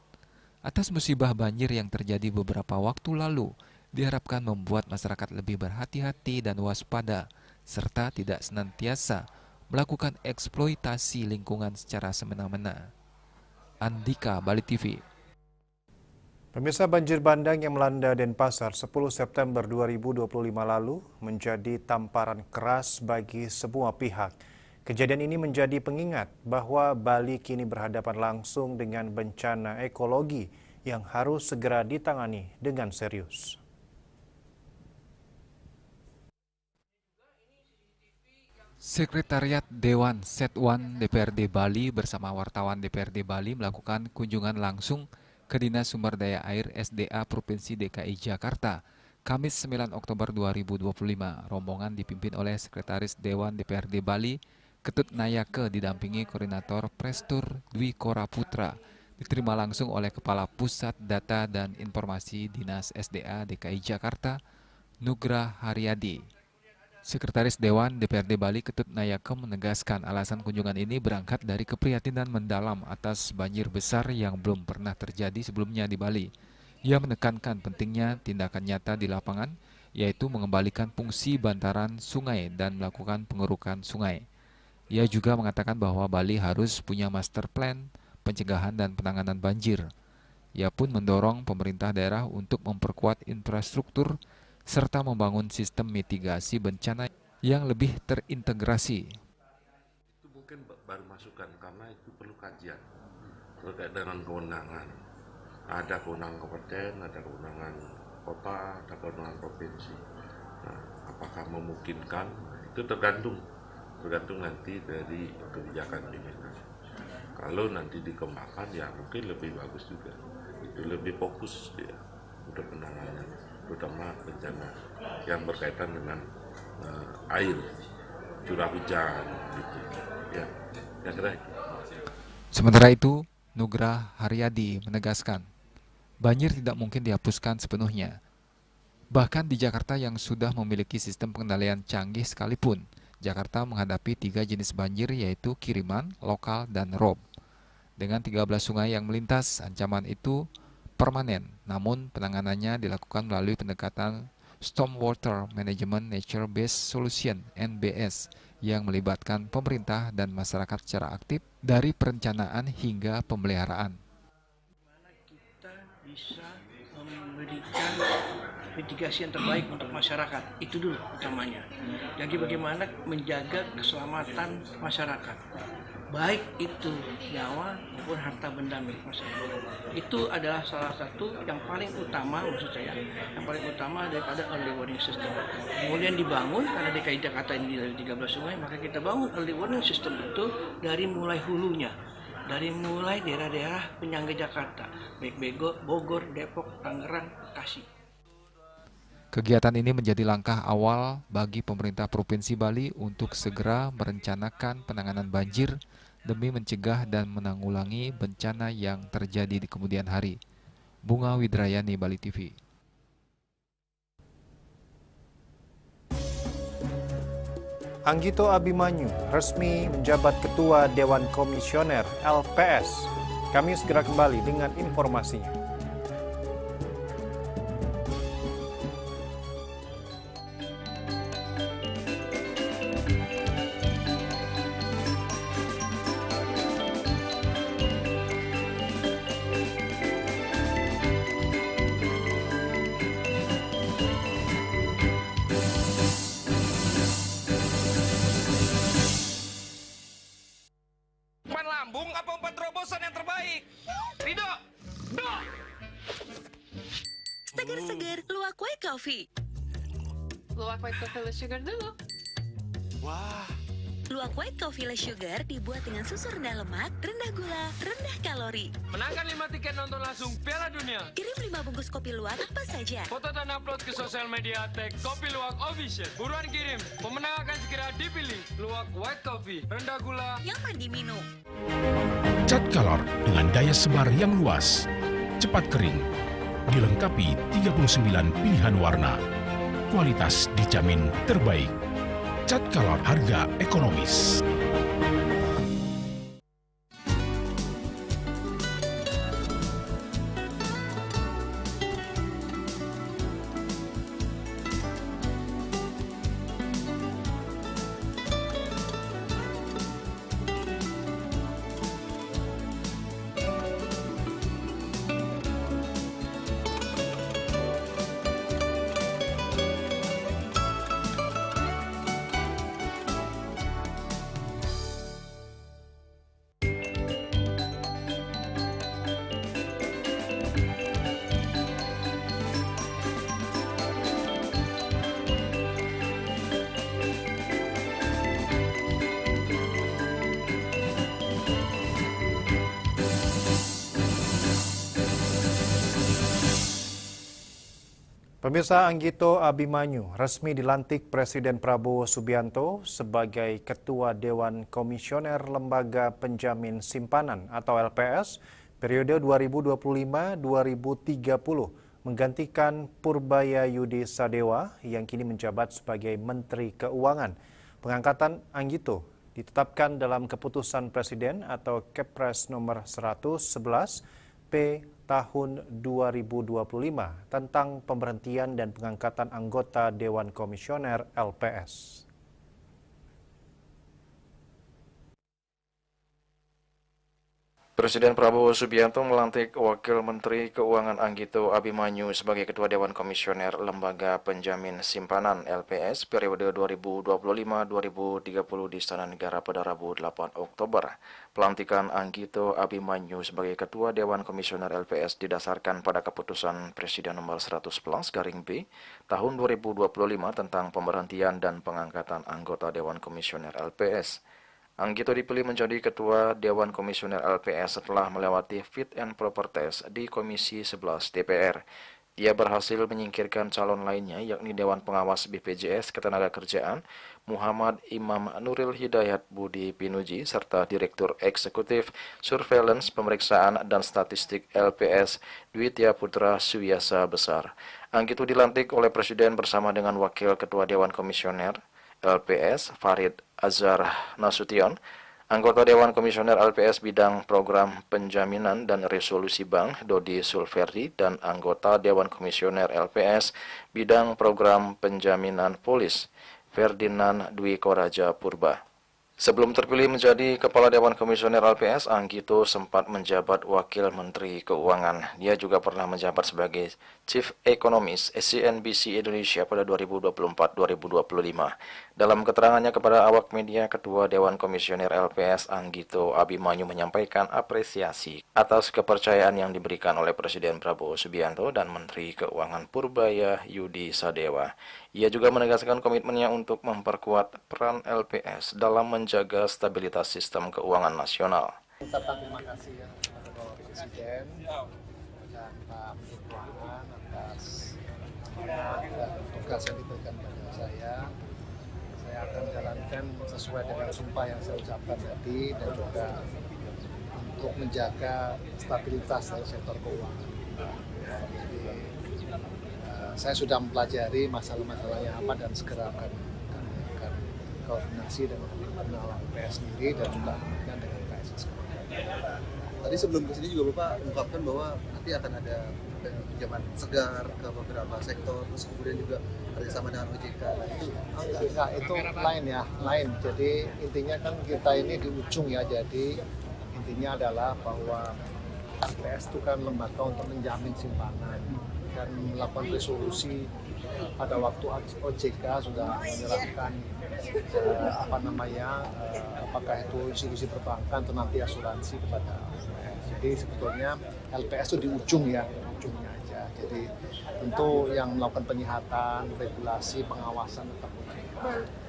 Atas musibah banjir yang terjadi beberapa waktu lalu, diharapkan membuat masyarakat lebih berhati-hati dan waspada, serta tidak senantiasa melakukan eksploitasi lingkungan secara semena-mena. Andika, Bali TV. Pemirsa, banjir bandang yang melanda Denpasar 10 September 2025 lalu menjadi tamparan keras bagi semua pihak. Kejadian ini menjadi pengingat bahwa Bali kini berhadapan langsung dengan bencana ekologi yang harus segera ditangani dengan serius. Sekretariat Dewan Setwan DPRD Bali bersama wartawan DPRD Bali melakukan kunjungan langsung ke Dinas Sumber Daya Air SDA Provinsi DKI Jakarta, Kamis 9 Oktober 2025. Rombongan dipimpin oleh Sekretaris Dewan DPRD Bali, Ketut Nayake, didampingi Koordinator Prestur Dwi Kora Putra, diterima langsung oleh Kepala Pusat Data dan Informasi Dinas SDA DKI Jakarta, Nugra Haryadi. Sekretaris Dewan DPRD Bali Ketut Nayake menegaskan alasan kunjungan ini berangkat dari keprihatinan mendalam atas banjir besar yang belum pernah terjadi sebelumnya di Bali. Ia menekankan pentingnya tindakan nyata di lapangan, yaitu mengembalikan fungsi bantaran sungai dan melakukan pengerukan sungai. Ia juga mengatakan bahwa Bali harus punya master plan pencegahan dan penanganan banjir. Ia pun mendorong pemerintah daerah untuk memperkuat infrastruktur serta membangun sistem mitigasi bencana yang lebih terintegrasi. Itu mungkin baru masukan karena itu perlu kajian terkait dengan kewenangan. Ada kewenangan kabupaten, ada kewenangan kota, ada kewenangan provinsi. Nah, apakah memungkinkan? Itu tergantung nanti dari kebijakan ini. Kalau nanti dikembangkan ya mungkin lebih bagus juga. Itu lebih fokus dia untuk penanganan, terutama bencana yang berkaitan dengan air, curah hujan, gitu. Ya kira. Sementara itu, Nugrah Haryadi menegaskan, banjir tidak mungkin dihapuskan sepenuhnya. Bahkan di Jakarta yang sudah memiliki sistem pengendalian canggih sekalipun, Jakarta menghadapi 3 jenis banjir yaitu kiriman, lokal, dan rob. Dengan 13 sungai yang melintas, ancaman itu permanen, namun penanganannya dilakukan melalui pendekatan Stormwater Management Nature Based Solution (NBS) yang melibatkan pemerintah dan masyarakat secara aktif dari perencanaan hingga pemeliharaan. Kita bisa memberikan mitigasi yang terbaik untuk masyarakat, itu dulu utamanya. Jadi bagaimana menjaga keselamatan masyarakat, baik itu nyawa maupun harta benda milik masyarakat. Itu adalah salah satu yang paling utama, maksud saya, yang paling utama daripada early warning system. Kemudian dibangun, karena DKI Jakarta ini dari 13 sungai, maka kita bangun early warning system itu dari mulai hulunya, dari mulai daerah-daerah penyangga Jakarta, baik Bogor, Depok, Tangerang, Bekasi. Kegiatan ini menjadi langkah awal bagi pemerintah Provinsi Bali untuk segera merencanakan penanganan banjir demi mencegah dan menanggulangi bencana yang terjadi di kemudian hari. Bunga Widrayani, Bali TV. Anggito Abimanyu resmi menjabat Ketua Dewan Komisioner LPS. Kami segera kembali dengan informasinya. Seger-seger, luwak white coffee. Luwak white coffee less sugar dulu. Wah. Luwak white coffee less sugar dibuat dengan susu rendah lemak, rendah gula, rendah kalori. Menangkan 5 tiket nonton langsung Piala Dunia. Kirim 5 bungkus kopi luwak apa saja. Foto dan upload ke sosial media tag Kopi Luwak Official. Buruan kirim, pemenang akan segera dipilih. Luwak white coffee, rendah gula, nyaman diminum. Cat Color dengan daya sebar yang luas, cepat kering, dilengkapi 39 pilihan warna. Kualitas dijamin terbaik. Cat Color harga ekonomis. Pemirsa, Anggito Abimanyu resmi dilantik Presiden Prabowo Subianto sebagai Ketua Dewan Komisioner Lembaga Penjamin Simpanan atau LPS periode 2025-2030 menggantikan Purbaya Yudi Sadewa yang kini menjabat sebagai Menteri Keuangan. Pengangkatan Anggito ditetapkan dalam keputusan Presiden atau Kepres nomor 111 P tahun 2025 tentang pemberhentian dan pengangkatan anggota Dewan Komisioner LPS. Presiden Prabowo Subianto melantik Wakil Menteri Keuangan Anggito Abimanyu sebagai Ketua Dewan Komisioner Lembaga Penjamin Simpanan LPS periode 2025-2030 di Istana Negara pada Rabu 8 Oktober. Pelantikan Anggito Abimanyu sebagai Ketua Dewan Komisioner LPS didasarkan pada keputusan Presiden nomor 111/B tahun 2025 tentang pemberhentian dan pengangkatan anggota Dewan Komisioner LPS. Anggito dipilih menjadi Ketua Dewan Komisioner LPS setelah melewati fit and proper test di Komisi 11 DPR. Ia berhasil menyingkirkan calon lainnya yakni Dewan Pengawas BPJS Ketenagakerjaan Muhammad Imam Nuril Hidayat Budi Pinuji serta Direktur Eksekutif Surveillance Pemeriksaan dan Statistik LPS Dwitya Putra Suyasa Besar. Anggito dilantik oleh Presiden bersama dengan Wakil Ketua Dewan Komisioner LPS Farid Azhar Nasution, anggota Dewan Komisioner LPS bidang program penjaminan dan resolusi bank Dodi Sulverdi dan anggota Dewan Komisioner LPS bidang program penjaminan polis Ferdinand Dwi Koraja Purba. Sebelum terpilih menjadi Kepala Dewan Komisioner LPS, Anggito sempat menjabat Wakil Menteri Keuangan. Dia juga pernah menjabat sebagai Chief Economist CNBC Indonesia pada 2024-2025. Dalam keterangannya kepada awak media, Ketua Dewan Komisioner LPS Anggito Abimanyu menyampaikan apresiasi atas kepercayaan yang diberikan oleh Presiden Prabowo Subianto dan Menteri Keuangan Purbaya Yudi Sadewa. Ia juga menegaskan komitmennya untuk memperkuat peran LPS dalam menjaga stabilitas sistem keuangan nasional. Ucapkan terima kasih ya kepada Bapak Presiden dan Pak Menteri Keuangan atas tugas yang diberikan kepada saya. Saya akan jalankan sesuai dengan sumpah yang saya ucapkan tadi dan juga untuk menjaga stabilitas dari sektor keuangan. Jadi, saya sudah mempelajari masalah-masalahnya apa dan segera akan koordinasi dengan internal LPS sendiri dan juga dengan KSSK. Tadi sebelum kesini juga Bapak mengungkapkan bahwa nanti akan ada pinjaman segar ke beberapa sektor, terus kemudian juga kerjasama dengan OJK. Nah, itu lain ya, lain. Jadi intinya kan kita ini di ujung ya, jadi intinya adalah bahwa LPS itu kan lembaga untuk menjamin simpanan dan melakukan resolusi. Pada waktu OJK sudah menyerahkan apakah itu institusi perbankan atau nanti asuransi kepada LPS. Jadi sebetulnya LPS itu di ujungnya aja. Jadi tentu yang melakukan penyihatan, regulasi, pengawasan tetap OJK.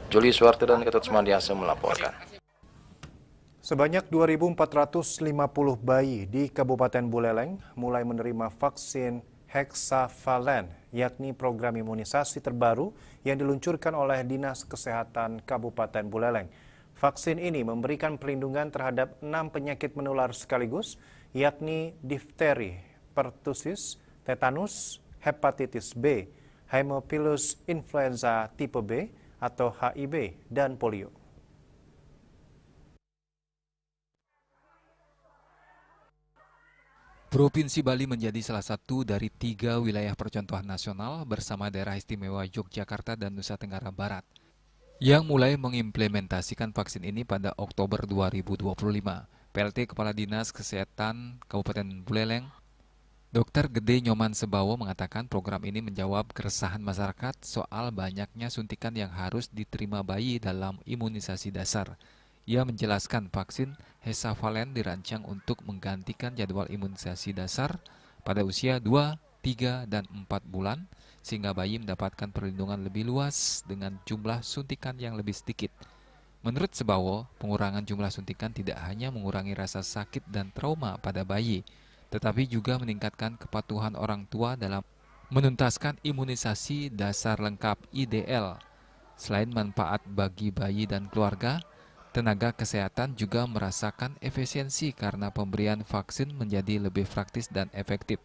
Juli Suwarte dan Ketut Sumandiasa melaporkan. Sebanyak 2.450 bayi di Kabupaten Buleleng mulai menerima vaksin hexavalent, yakni program imunisasi terbaru yang diluncurkan oleh Dinas Kesehatan Kabupaten Buleleng. Vaksin ini memberikan perlindungan terhadap 6 penyakit menular sekaligus, yakni difteri, pertusis, tetanus, hepatitis B, Haemophilus influenza tipe B atau HIB, dan polio. Provinsi Bali menjadi salah satu dari 3 wilayah percontohan nasional bersama Daerah Istimewa Yogyakarta dan Nusa Tenggara Barat yang mulai mengimplementasikan vaksin ini pada Oktober 2025. PLT Kepala Dinas Kesehatan Kabupaten Buleleng, Dr. Gede Nyoman Sebawo mengatakan program ini menjawab keresahan masyarakat soal banyaknya suntikan yang harus diterima bayi dalam imunisasi dasar. Ia menjelaskan vaksin hexavalent dirancang untuk menggantikan jadwal imunisasi dasar pada usia 2, 3, dan 4 bulan, sehingga bayi mendapatkan perlindungan lebih luas dengan jumlah suntikan yang lebih sedikit. Menurut Sebawo, pengurangan jumlah suntikan tidak hanya mengurangi rasa sakit dan trauma pada bayi, tetapi juga meningkatkan kepatuhan orang tua dalam menuntaskan imunisasi dasar lengkap IDL. Selain manfaat bagi bayi dan keluarga, tenaga kesehatan juga merasakan efisiensi karena pemberian vaksin menjadi lebih praktis dan efektif.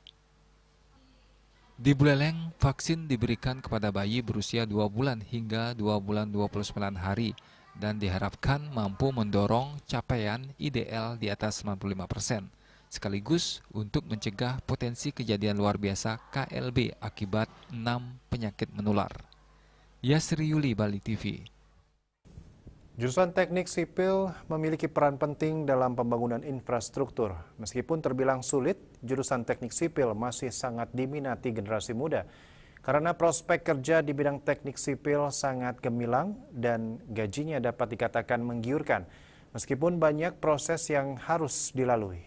Di Buleleng, vaksin diberikan kepada bayi berusia 2 bulan hingga 2 bulan 29 hari dan diharapkan mampu mendorong capaian ideal di atas 95%, sekaligus untuk mencegah potensi kejadian luar biasa KLB akibat 6 penyakit menular. Yasri Yuli, Bali TV. Jurusan Teknik Sipil memiliki peran penting dalam pembangunan infrastruktur. Meskipun terbilang sulit, jurusan Teknik Sipil masih sangat diminati generasi muda karena prospek kerja di bidang teknik sipil sangat gemilang dan gajinya dapat dikatakan menggiurkan, meskipun banyak proses yang harus dilalui.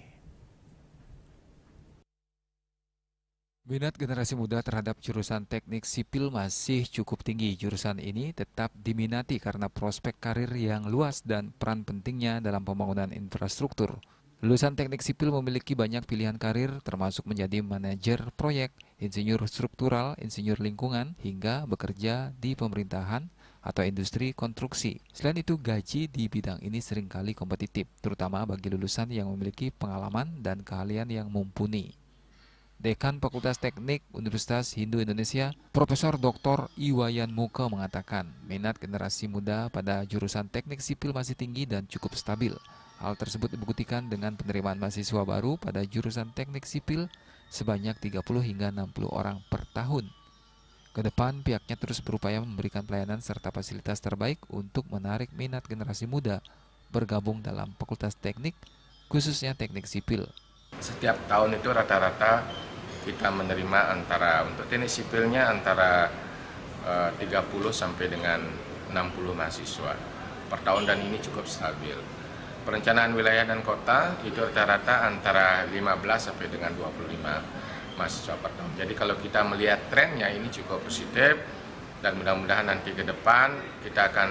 Minat generasi muda terhadap jurusan teknik sipil masih cukup tinggi. Jurusan ini tetap diminati karena prospek karir yang luas dan peran pentingnya dalam pembangunan infrastruktur. Lulusan teknik sipil memiliki banyak pilihan karir termasuk menjadi manajer proyek, insinyur struktural, insinyur lingkungan, hingga bekerja di pemerintahan atau industri konstruksi. Selain itu, gaji di bidang ini seringkali kompetitif, terutama bagi lulusan yang memiliki pengalaman dan keahlian yang mumpuni. Dekan Fakultas Teknik Universitas Hindu Indonesia, Profesor Dr. Iwayan Muka mengatakan, minat generasi muda pada jurusan teknik sipil masih tinggi dan cukup stabil. Hal tersebut dibuktikan dengan penerimaan mahasiswa baru pada jurusan teknik sipil sebanyak 30 hingga 60 orang per tahun. Kedepan, pihaknya terus berupaya memberikan pelayanan serta fasilitas terbaik untuk menarik minat generasi muda bergabung dalam Fakultas Teknik, khususnya teknik sipil. Setiap tahun itu rata-rata kita menerima untuk teknik sipilnya antara 30 sampai dengan 60 mahasiswa per tahun dan ini cukup stabil. Perencanaan wilayah dan kota itu rata-rata antara 15 sampai dengan 25 mahasiswa per tahun. Jadi kalau kita melihat trennya ini cukup positif dan mudah-mudahan nanti ke depan kita akan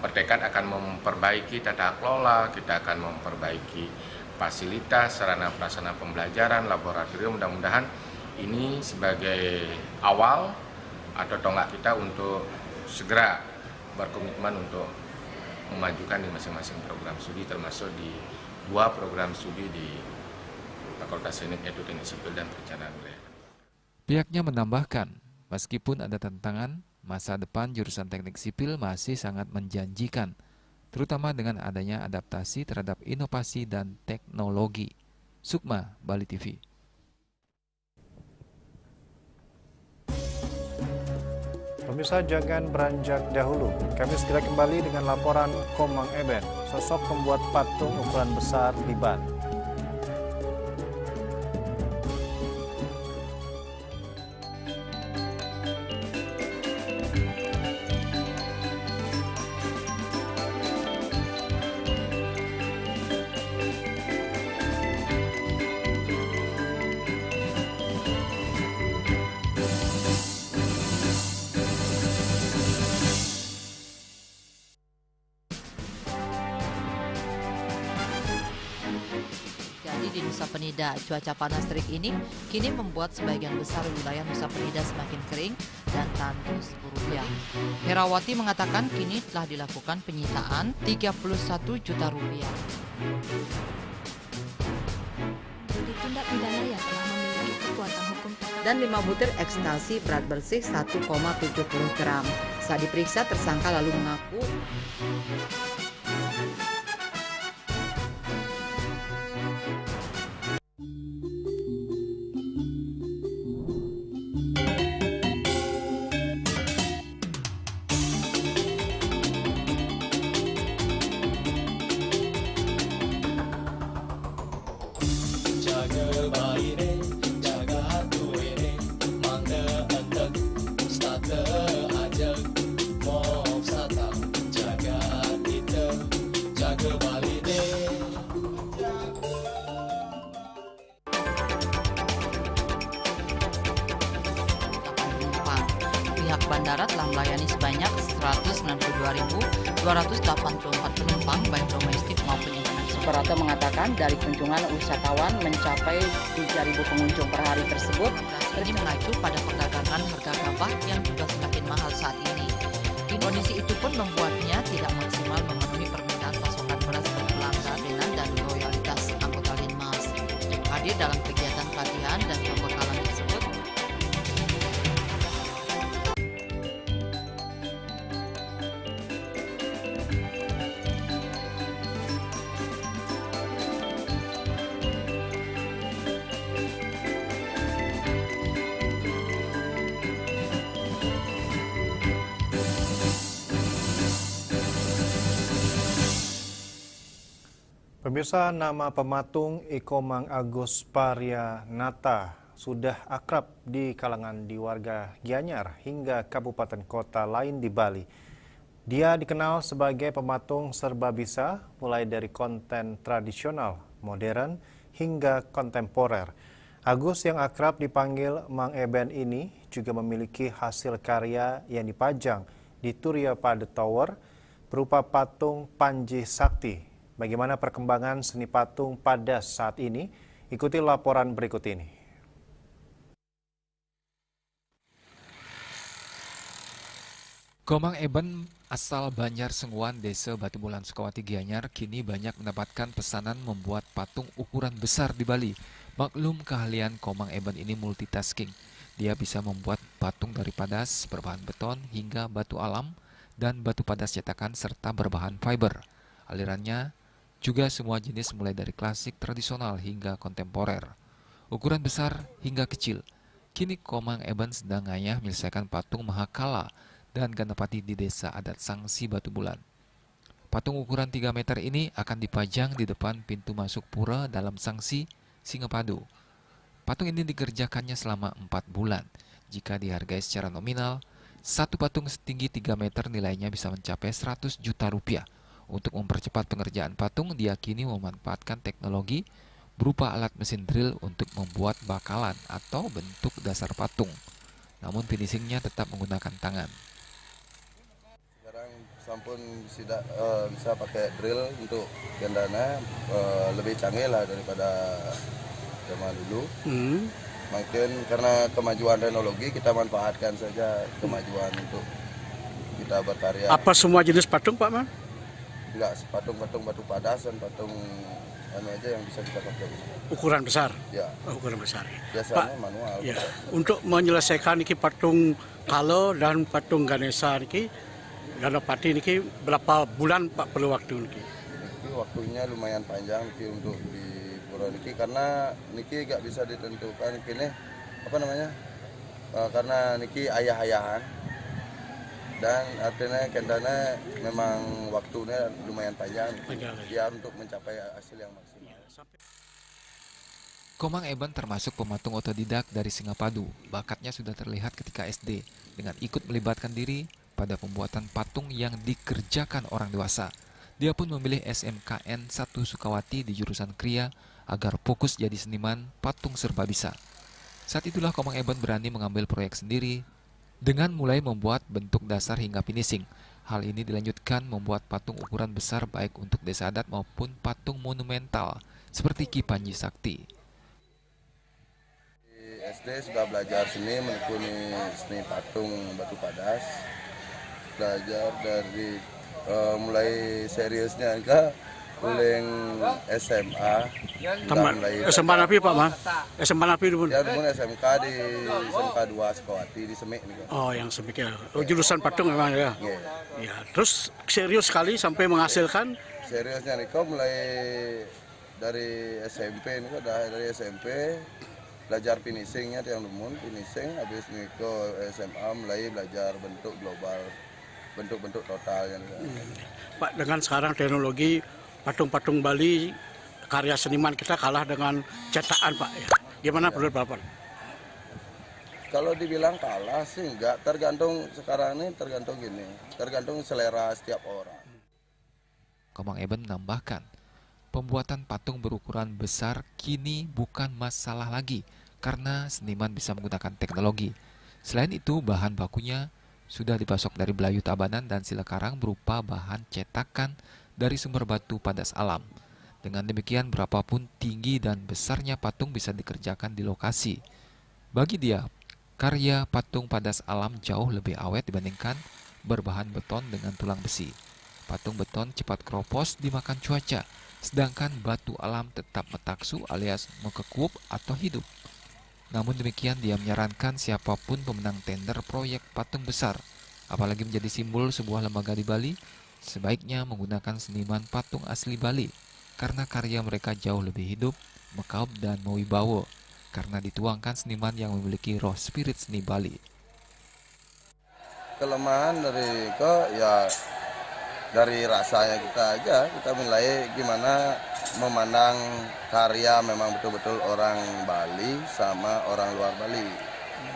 bertekad akan memperbaiki tata kelola, kita akan memperbaiki fasilitas, sarana prasarana pembelajaran, laboratorium. Mudah-mudahan ini sebagai awal atau tonggak kita untuk segera berkomitmen untuk memajukan di masing-masing program studi, termasuk di 2 program studi di Fakultas Teknik, yaitu Teknik Sipil dan Perencanaan Wilayah. Pihaknya menambahkan, meskipun ada tantangan, masa depan jurusan teknik sipil masih sangat menjanjikan, terutama dengan adanya adaptasi terhadap inovasi dan teknologi. Sukma, Bali TV. Pemirsa, jangan beranjak dahulu. Kami segera kembali dengan laporan Komang Eben, sosok pembuat patung ukuran besar di Bali. Di Nusa Penida, cuaca panas terik ini kini membuat sebagian besar wilayah Nusa Penida semakin kering dan tandus Rupiah. Herawati mengatakan kini telah dilakukan penyitaan 31 juta rupiah. Tindak pidana yang telah memiliki kekuatan hukum dan 5 butir ekstasi berat bersih 1,70 gram. Saat diperiksa, tersangka lalu mengaku bandara telah melayani sebanyak 192.284 penumpang baik domestik maupun internasional. Suprapto mengatakan dari kunjungan wisatawan mencapai 3.000 pengunjung per hari tersebut. Ini mengacu pada perdagangan harga gabah yang juga semakin mahal saat ini. Kondisi itu pun membuatnya tidak maksimal memenuhi permintaan pasokan beras berkelangkaan dan loyalitas anggota Linmas. Hadir dalam kegiatan pelatihan dan pembekalan tersebut, Pemirsa, nama pematung Ikomang Agus Parianata sudah akrab di kalangan di warga Gianyar hingga kabupaten kota lain di Bali. Dia dikenal sebagai pematung serba bisa, mulai dari konten tradisional, modern, hingga kontemporer. Agus yang akrab dipanggil Mang Eben ini juga memiliki hasil karya yang dipajang di Turiya Pada Tower berupa patung Panji Sakti. Bagaimana perkembangan seni patung pada saat ini? Ikuti laporan berikut ini. Komang Eben asal Banjar Senguan, Desa Batu Bulan, Sukawati, Gianyar, kini banyak mendapatkan pesanan membuat patung ukuran besar di Bali. Maklum keahlian Komang Eben ini multitasking. Dia bisa membuat patung dari padas, berbahan beton, hingga batu alam, dan batu padas cetakan serta berbahan fiber. Alirannya juga semua jenis mulai dari klasik, tradisional, hingga kontemporer. Ukuran besar hingga kecil. Kini Komang Eben sedang ngayah menyelesaikan patung Mahakala dan Ganapati di desa adat Sangsi Batu Bulan. Patung ukuran 3 meter ini akan dipajang di depan pintu masuk pura dalam Sangsi, Singapadu. Patung ini dikerjakannya selama 4 bulan. Jika dihargai secara nominal, satu patung setinggi 3 meter nilainya bisa mencapai 100 juta rupiah. Untuk mempercepat pengerjaan patung, diyakini memanfaatkan teknologi berupa alat mesin drill untuk membuat bakalan atau bentuk dasar patung. Namun finishingnya tetap menggunakan tangan. Sekarang sampun bisa pakai drill untuk gendana, lebih canggih lah daripada zaman dulu. Mungkin karena kemajuan teknologi kita manfaatkan saja kemajuan untuk kita berkarya. Apa semua jenis patung, Pak Man? Enggak, patung-patung batu padas dan patung aja yang bisa kita pakai. Ukuran besar? Ya. Oh, ukuran besar. Biasanya manual. Ya. Untuk menyelesaikan niki patung Kalo dan patung Ganesha niki, Ganapati niki berapa bulan Pak perlu waktu niki? Niki waktunya lumayan panjang niki untuk di pura niki karena niki gak bisa ditentukan niki apa namanya? Karena niki ayah-ayahan. Dan artinya kendana memang waktunya lumayan panjang biar untuk mencapai hasil yang maksimal. Komang Eben termasuk pematung otodidak dari Singapadu. Bakatnya sudah terlihat ketika SD dengan ikut melibatkan diri pada pembuatan patung yang dikerjakan orang dewasa. Dia pun memilih SMKN 1 Sukawati di jurusan Kriya agar fokus jadi seniman patung serba bisa. Saat itulah Komang Eben berani mengambil proyek sendiri dengan mulai membuat bentuk dasar hingga finishing. Hal ini dilanjutkan membuat patung ukuran besar baik untuk desa adat maupun patung monumental seperti Ki Panji Sakti. Di SD sudah belajar seni, menekuni seni patung batu padas. Belajar dari mulai seriusnya ke uling SMA. SMA napi Pak Man? SMA napi dulu? Ya dulu SMK di SMK 2 Sukawati di Semik nih. Oh yang Semik ya. Oh, jurusan patung memang ya. Ya. Terus serius sekali sampai menghasilkan? Seriusnya nih kok mulai dari SMP nih kok dari SMP belajar finishingnya yang demun finishing, habis nih kok SMA mulai belajar bentuk global, bentuk-bentuk total yang. Pak, dengan sekarang teknologi patung-patung Bali karya seniman kita kalah dengan cetakan, Pak ya. Gimana menurut Bapak? Kalau dibilang kalah sih enggak, tergantung sekarang ini tergantung selera setiap orang. Komang Eben menambahkan, pembuatan patung berukuran besar kini bukan masalah lagi karena seniman bisa menggunakan teknologi. Selain itu, bahan bakunya sudah dipasok dari belayu Tabanan dan Silakarang berupa bahan cetakan dari sumber batu padas alam. Dengan demikian, berapapun tinggi dan besarnya patung bisa dikerjakan di lokasi. Bagi dia, karya patung padas alam jauh lebih awet dibandingkan berbahan beton dengan tulang besi. Patung beton cepat keropos dimakan cuaca, sedangkan batu alam tetap metaksu alias mekekup atau hidup. Namun demikian, dia menyarankan siapapun pemenang tender proyek patung besar, apalagi menjadi simbol sebuah lembaga di Bali, sebaiknya menggunakan seniman patung asli Bali, karena karya mereka jauh lebih hidup, mekaup, dan mewibawa, karena dituangkan seniman yang memiliki roh spirit seni Bali. Kelemahan dari ya dari rasanya kita aja, kita menilai gimana memandang karya memang betul-betul orang Bali sama orang luar Bali.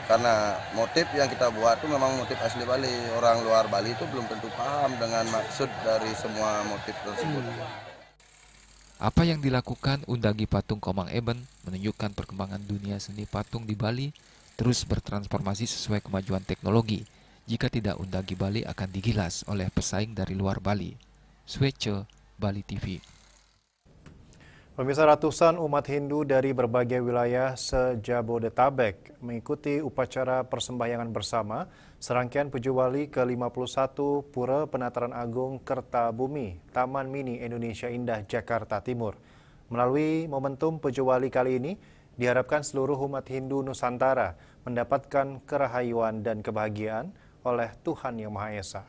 Karena motif yang kita buat itu memang motif asli Bali. Orang luar Bali itu belum tentu paham dengan maksud dari semua motif tersebut. Apa yang dilakukan Undagi Patung Komang Eben menunjukkan perkembangan dunia seni patung di Bali terus bertransformasi sesuai kemajuan teknologi. Jika tidak, Undagi Bali akan digilas oleh pesaing dari luar Bali. Swece, Bali TV. Pemirsa, ratusan umat Hindu dari berbagai wilayah se-Jabodetabek mengikuti upacara persembahyangan bersama serangkaian Puju Wali ke-51 Pura Penataran Agung Kertabumi, Taman Mini Indonesia Indah, Jakarta Timur. Melalui momentum Puju Wali kali ini, diharapkan seluruh umat Hindu Nusantara mendapatkan kerahayuan dan kebahagiaan oleh Tuhan Yang Maha Esa.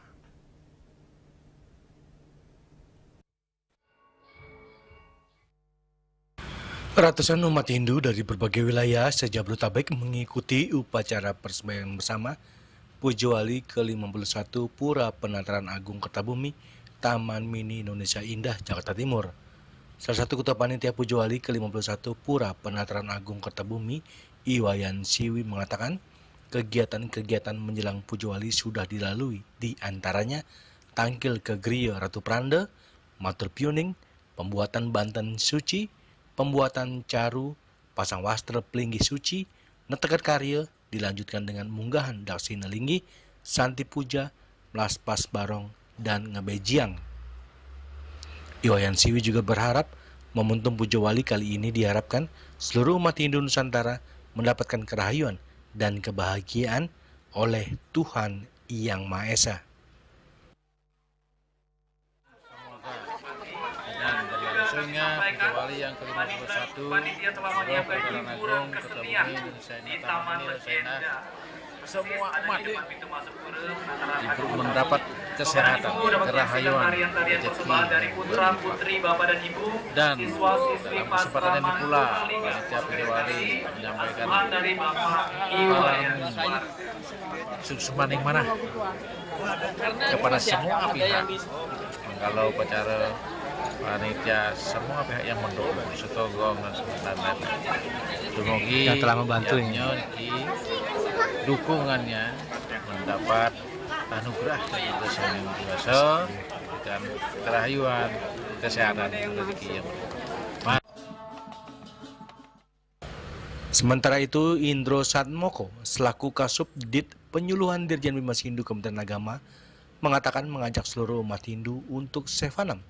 Ratusan umat Hindu dari berbagai wilayah se-Jabodetabek mengikuti upacara persembahyangan bersama Puju Wali ke-51 Pura Penataran Agung Kertabumi, Taman Mini Indonesia Indah, Jakarta Timur. Salah satu ketua panitia Puju Wali ke-51 Pura Penataran Agung Kertabumi, Iwayan Siwi, mengatakan kegiatan-kegiatan menjelang Puju Wali sudah dilalui, di antaranya tangkil ke Griya Ratu Pranda, matur pioning, pembuatan banten suci, pembuatan caru, pasang wastra pelinggi suci, netekat karya, dilanjutkan dengan munggahan daksina linggi, santi puja, melaspas barong, dan ngebejiang. Iwayan Siwi juga berharap momentum Puju Wali kali ini diharapkan seluruh umat Hindu Nusantara mendapatkan kerahayuan dan kebahagiaan oleh Tuhan Yang Maha Esa. Dan berlangsungnya Puju Wali yang ke-51 Pura Penataran Agung Kertabumi Indonesia Indah, semua umat mendapat kesehatan, kerahayuan, rezeki, dan dalam kesempatan ini pula panitia Puju Wali menyampaikan semaning mana kepada semua pihak kalau upacara panitia, semua pihak yang mendukung setogong dan sebagainya. Dumugi yang telah membantu dukungannya mendapat anugerah dari Tuhan Yang Kuasa dan kerahayuan, kesehatan, rezeki yang berlimpah. Sementara itu, Indro Satmoko selaku Kasubdit Penyuluhan Dirjen Bimas Hindu Kementerian Agama mengatakan mengajak seluruh umat Hindu untuk sevanam,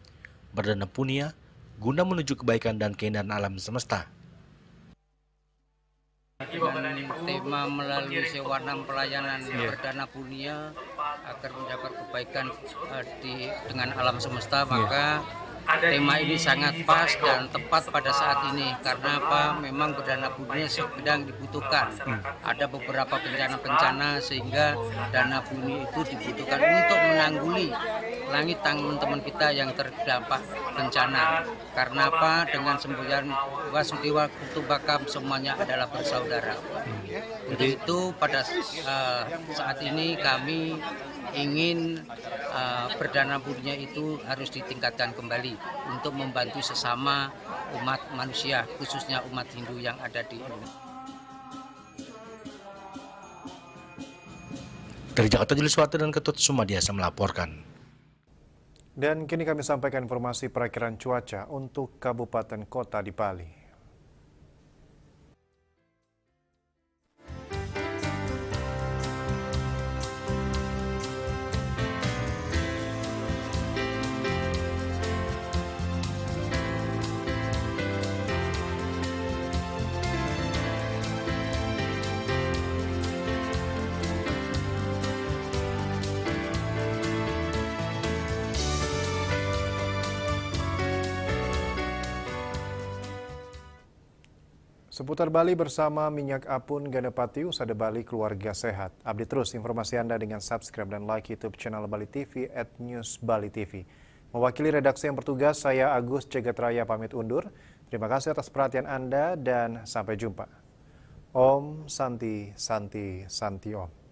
berdana punia, guna menuju kebaikan dan keindahan alam semesta. Dengan tema melalui sewanam pelayanan berdana punia agar mendapat kebaikan dengan alam semesta, maka tema ini sangat pas dan tepat pada saat ini. Karena apa? Memang berdana punia sedang dibutuhkan. Ada beberapa bencana-bencana sehingga dana punia itu dibutuhkan untuk menangguli langit teman-teman kita yang terdampak bencana. Karena apa? Dengan semboyan Wasudewa Kutubakam semuanya adalah bersaudara. Untuk itu pada saat ini kami ingin berdana punia itu harus ditingkatkan kembali untuk membantu sesama umat manusia, khususnya umat Hindu yang ada di Indonesia. Dari Jakarta, Julius Wate dan Ketut Sumadiasa melaporkan. Dan kini kami sampaikan informasi perakiraan cuaca untuk kabupaten kota di Bali. Seputar Bali bersama Minyak Apun Gandapati, Usada Bali Keluarga Sehat. Update terus informasi Anda dengan subscribe dan like YouTube channel Bali TV @newsbalitv. Mewakili redaksi yang bertugas, saya Agus Cegatraya pamit undur. Terima kasih atas perhatian Anda dan sampai jumpa. Om Santi Santi Santi Om.